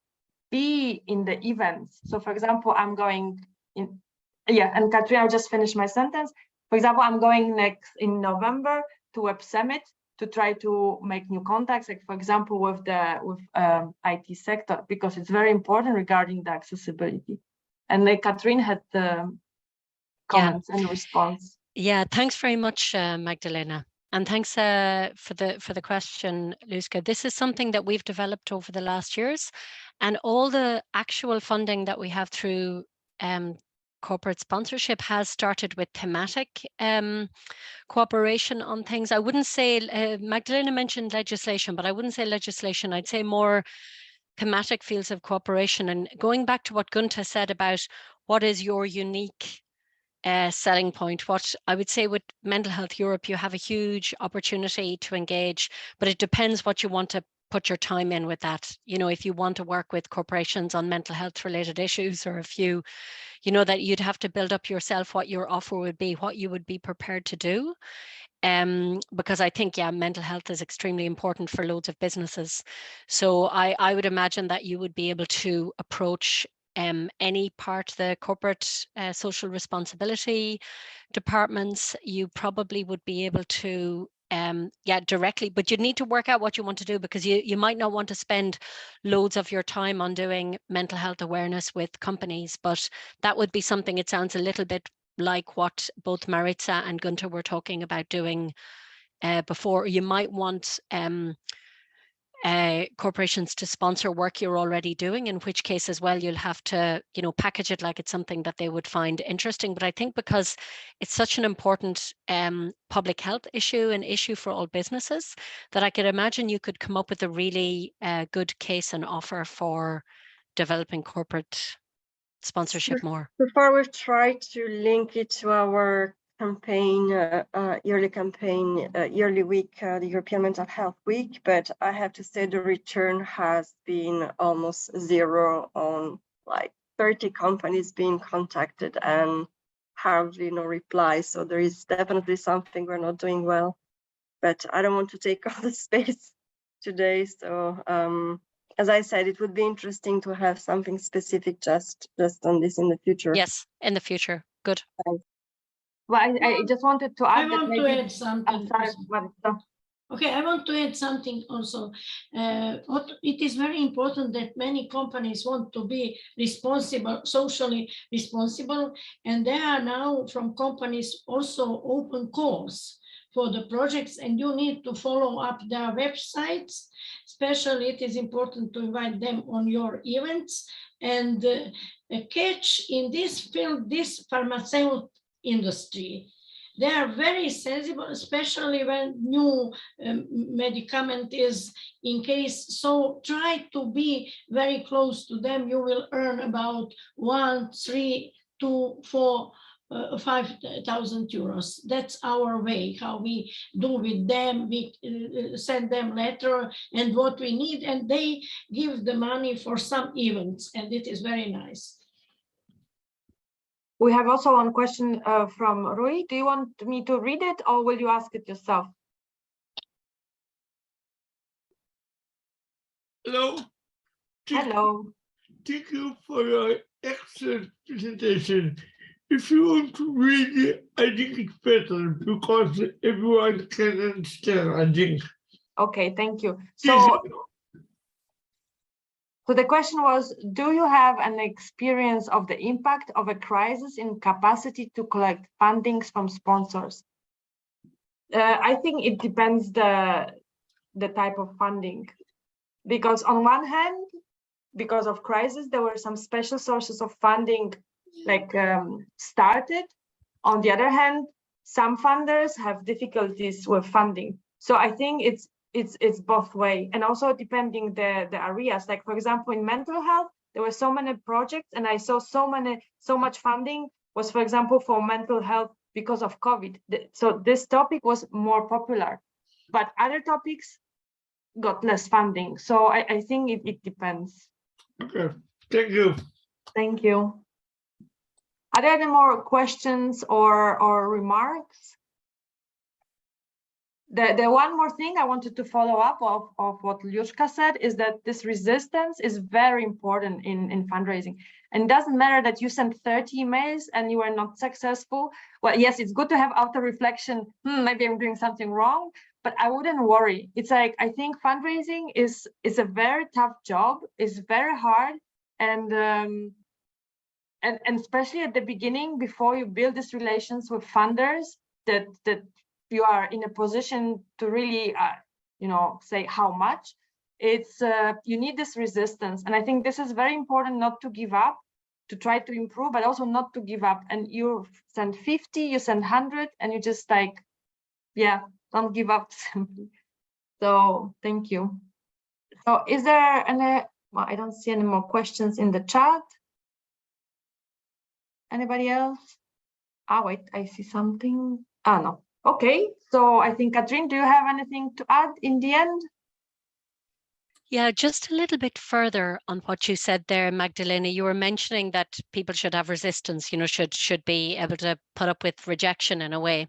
be in the events. So for example, I'm going in, and Katrina, I'll just finish my sentence. For example, I'm going next in November to Web Summit to try to make new contacts, like for example, with IT sector, because it's very important regarding the accessibility. And like Katrine had the comments and response. Yeah, thanks very much, Magdalena. And thanks for the question, Ljuska. This is something that we've developed over the last years, and all the actual funding that we have through corporate sponsorship has started with thematic cooperation on things. I wouldn't say, Magdalena mentioned legislation, but I wouldn't say legislation. I'd say more thematic fields of cooperation. And going back to what Gunta said about what is your unique selling point, what I would say with Mental Health Europe, you have a huge opportunity to engage, but it depends what you want to put your time in with that. You know, if you want to work with corporations on mental health related issues, or if you know that you'd have to build up yourself what your offer would be, what you would be prepared to do. Because I think, yeah, mental health is extremely important for loads of businesses. So I would imagine that you would be able to approach any part, the corporate social responsibility departments. You probably would be able to directly, but you'd need to work out what you want to do, because you might not want to spend loads of your time on doing mental health awareness with companies, but that would be something, it sounds a little bit like what both Marica and Gunta were talking about doing before. You might want corporations to sponsor work you're already doing, in which case as well you'll have to, you know, package it like it's something that they would find interesting. But I think because it's such an important public health issue, an issue for all businesses, that I could imagine you could come up with a really good case and offer for developing corporate sponsorship more. Before we've tried to link it to our campaign, yearly week, the European Mental Health Week, but I have to say the return has been almost zero, on like 30 companies being contacted and hardly no reply. So there is definitely something we're not doing well, but I don't want to take all the space today. So as I said, it would be interesting to have something specific just on this in the future. Yes, in the future. Good. Thanks. Well, I just wanted to add that maybe. I want to add something. I'm sorry, Marica. Okay, I want to add something also. It is very important that many companies want to be responsible, socially responsible, and there are now from companies also open calls for the projects, and you need to follow up their websites. Especially, it is important to invite them on your events and catch in this field, this pharmaceutical industry. They are very sensible, especially when new medicament is in case. So try to be very close to them. You will earn about 1, 3, 2, 4, 5,000 euros. That's our way, how we do with them. We send them letter and what we need, and they give the money for some events, and it is very nice. We have also one question from Rui. Do you want me to read it, or will you ask it yourself? Hello. Hello. Thank you for your excellent presentation. If you want to read it, I think it's better because everyone can understand, I think. Okay, thank you. So the question was, do you have an experience of the impact of a crisis in capacity to collect fundings from sponsors? I think it depends the type of funding, because on one hand, because of crisis, there were some special sources of funding like started. On the other hand, some funders have difficulties with funding. So I think it's both way, and also depending the areas. Like for example, in mental health, there were so many projects, and I saw so much funding was, for example, for mental health because of COVID. So this topic was more popular, but other topics got less funding. So I think it depends. Okay, thank you. Thank you. Are there any more questions or remarks? The one more thing I wanted to follow up of what Lyushka said is that this resistance is very important in fundraising. And it doesn't matter that you send 30 emails and you are not successful. Well, yes, it's good to have auto-reflection. Maybe I'm doing something wrong, but I wouldn't worry. It's like, I think fundraising is a very tough job. It's very hard. And especially at the beginning, before you build these relations with funders, that you are in a position to really, say how much. It's you need this resistance, and I think this is very important, not to give up, to try to improve, but also not to give up. And you send 50, you send 100, and you just like, yeah, don't give up simply. So thank you. So is there Well, I don't see any more questions in the chat. Anybody else? Ah, wait, I see something. Ah, no. Okay, so I think, Katrin, do you have anything to add in the end? Yeah, just a little bit further on what you said there, Magdalena. You were mentioning that people should have resistance, you know, should be able to put up with rejection in a way.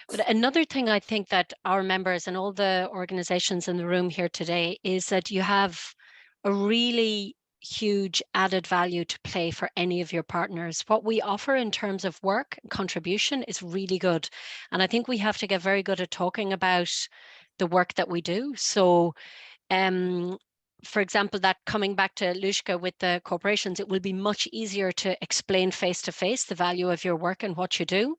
But another thing I think that our members and all the organizations in the room here today is that you have a really huge added value to play for any of your partners. What we offer in terms of work and contribution is really good. And I think we have to get very good at talking about the work that we do. So for example, that coming back to Lushka with the corporations, it will be much easier to explain face-to-face the value of your work and what you do.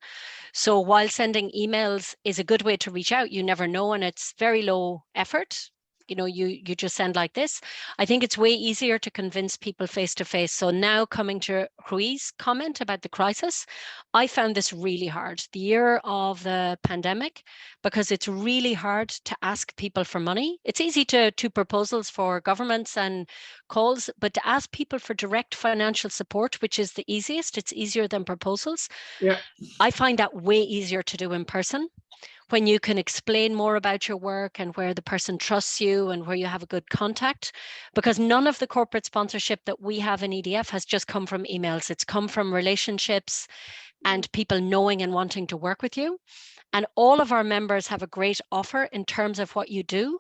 So while sending emails is a good way to reach out, you never know, and it's very low effort. You know, you just send like this. I think it's way easier to convince people face to face. So now coming to Rui's comment about the crisis, I found this really hard, the year of the pandemic, because it's really hard to ask people for money. It's easy to proposals for governments and calls, but to ask people for direct financial support, which is the easiest, it's easier than proposals. Yeah. I find that way easier to do in person, when you can explain more about your work and where the person trusts you and where you have a good contact, because none of the corporate sponsorship that we have in EDF has just come from emails. It's come from relationships and people knowing and wanting to work with you. And all of our members have a great offer in terms of what you do,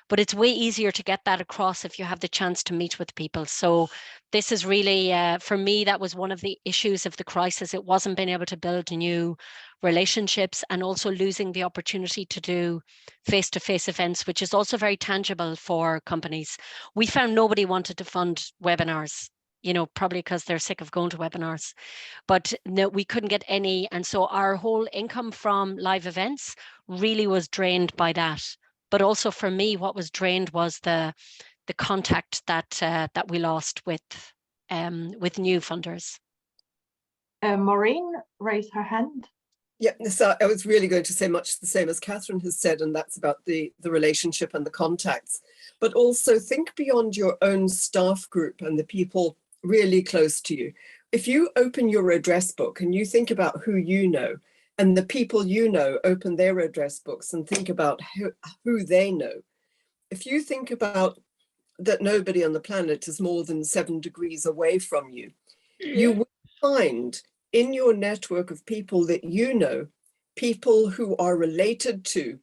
but it's way easier to get that across if you have the chance to meet with people. So this is really, for me, that was one of the issues of the crisis. It wasn't being able to build new relationships and also losing the opportunity to do face-to-face events, which is also very tangible for companies. We found nobody wanted to fund webinars, you know, probably because they're sick of going to webinars, but no, we couldn't get any. And so our whole income from live events really was drained by that. But also for me, what was drained was the contact that we lost with new funders. Maureen raised her hand. Yeah, so I was really going to say much the same as Catherine has said, and that's about the relationship and the contacts. But also think beyond your own staff group and the people really close to you. If you open your address book and you think about who you know, and the people you know open their address books and think about who they know. If you think about that nobody on the planet is more than 7 degrees away from you, you will find in your network of people that you know, people who are related to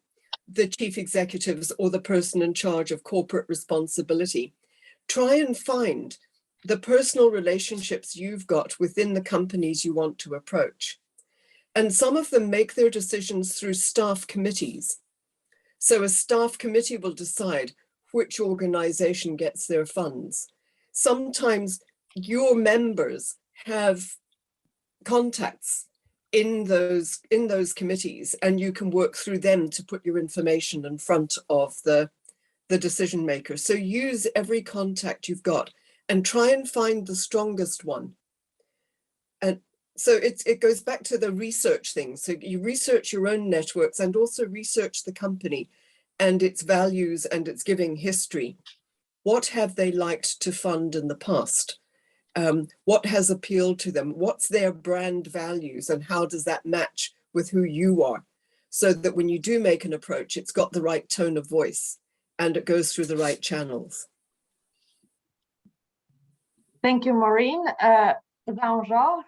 the chief executives or the person in charge of corporate responsibility. Try and find the personal relationships you've got within the companies you want to approach. And some of them make their decisions through staff committees. So a staff committee will decide which organization gets their funds. Sometimes your members have contacts in those committees, and you can work through them to put your information in front of the decision maker. So use every contact you've got and try and find the strongest one. And so it goes back to the research thing. So you research your own networks and also research the company and its values and its giving history. What have they liked to fund in the past? What has appealed to them? What's their brand values and how does that match with who you are? So that when you do make an approach, it's got the right tone of voice and it goes through the right channels. Thank you, Maureen. Jean-Georges?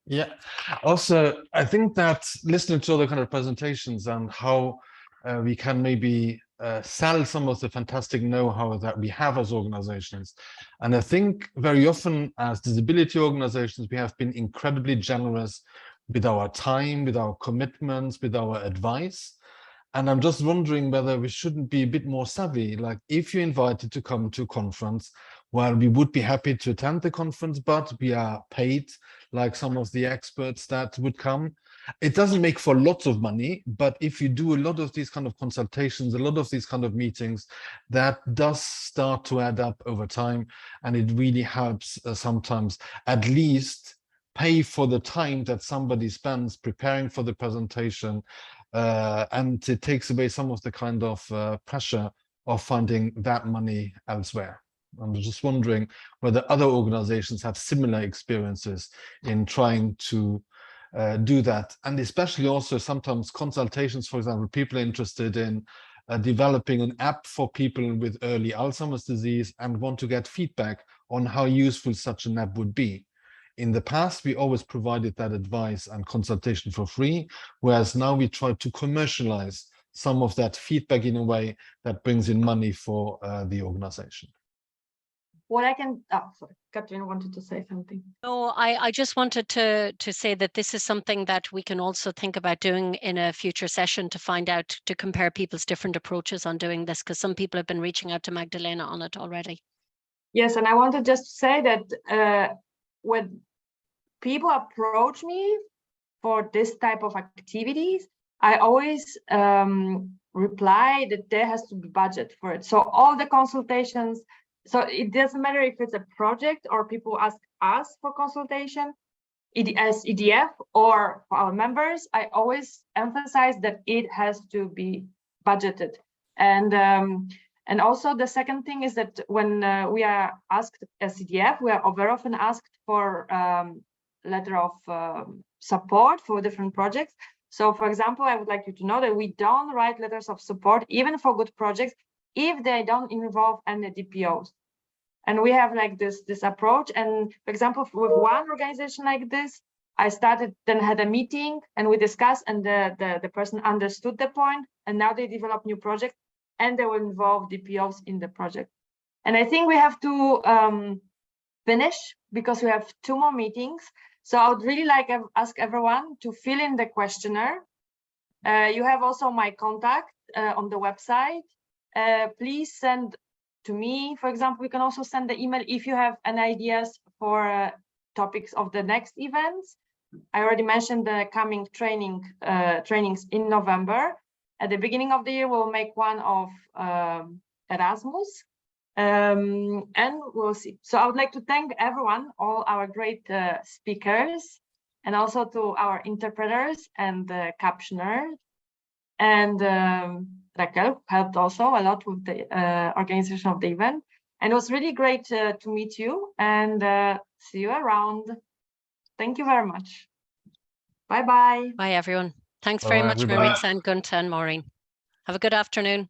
Yeah, also, I think that listening to other kind of presentations and how we can maybe sell some of the fantastic know-how that we have as organizations. And I think very often as disability organizations, we have been incredibly generous with our time, with our commitments, with our advice. And I'm just wondering whether we shouldn't be a bit more savvy. Like if you're invited to come to a conference, well, we would be happy to attend the conference, but we are paid like some of the experts that would come. It doesn't make for lots of money, but if you do a lot of these kind of consultations, a lot of these kind of meetings, that does start to add up over time. And it really helps sometimes at least pay for the time that somebody spends preparing for the presentation. And it takes away some of the kind of pressure of finding that money elsewhere. I'm just wondering whether other organizations have similar experiences in trying to do that. And especially also sometimes consultations, for example, people are interested in developing an app for people with early Alzheimer's disease and want to get feedback on how useful such an app would be. In the past, we always provided that advice and consultation for free, whereas now we try to commercialize some of that feedback in a way that brings in money for the organization. What I can, oh, sorry, Catherine wanted to say something. No, I just wanted to say that this is something that we can also think about doing in a future session to find out, to compare people's different approaches on doing this, because some people have been reaching out to Magdalena on it already. Yes, and I wanted just to say that when people approach me for this type of activities, I always reply that there has to be budget for it. So all the consultations, so it doesn't matter if it's a project or people ask us for consultation, as EDF or for our members, I always emphasize that it has to be budgeted. And also the second thing is that when we are asked as EDF, we are very often asked for letter of support for different projects. So for example, I would like you to know that we don't write letters of support, even for good projects, if they don't involve any DPOs. And we have like this approach. And for example, with one organization like this, I had a meeting and we discussed, and the person understood the point, and now they develop new projects and they will involve DPOs in the project. And I think we have to finish because we have 2 more meetings. So I would really like to ask everyone to fill in the questionnaire. You have also my contact on the website. Please send to me, for example. You can also send the email if you have any ideas for topics of the next events. I already mentioned the coming trainings in November. At the beginning of the year, we'll make one of Erasmus. And we'll see. So I would like to thank everyone, all our great speakers, and also to our interpreters and captioners. And Raquel helped also a lot with the organization of the event. And it was really great to meet you, and see you around. Thank you very much. Bye-bye. Bye, everyone. Thanks Bye, very much, everybody. Marica and Gunta and Maureen. Have a good afternoon.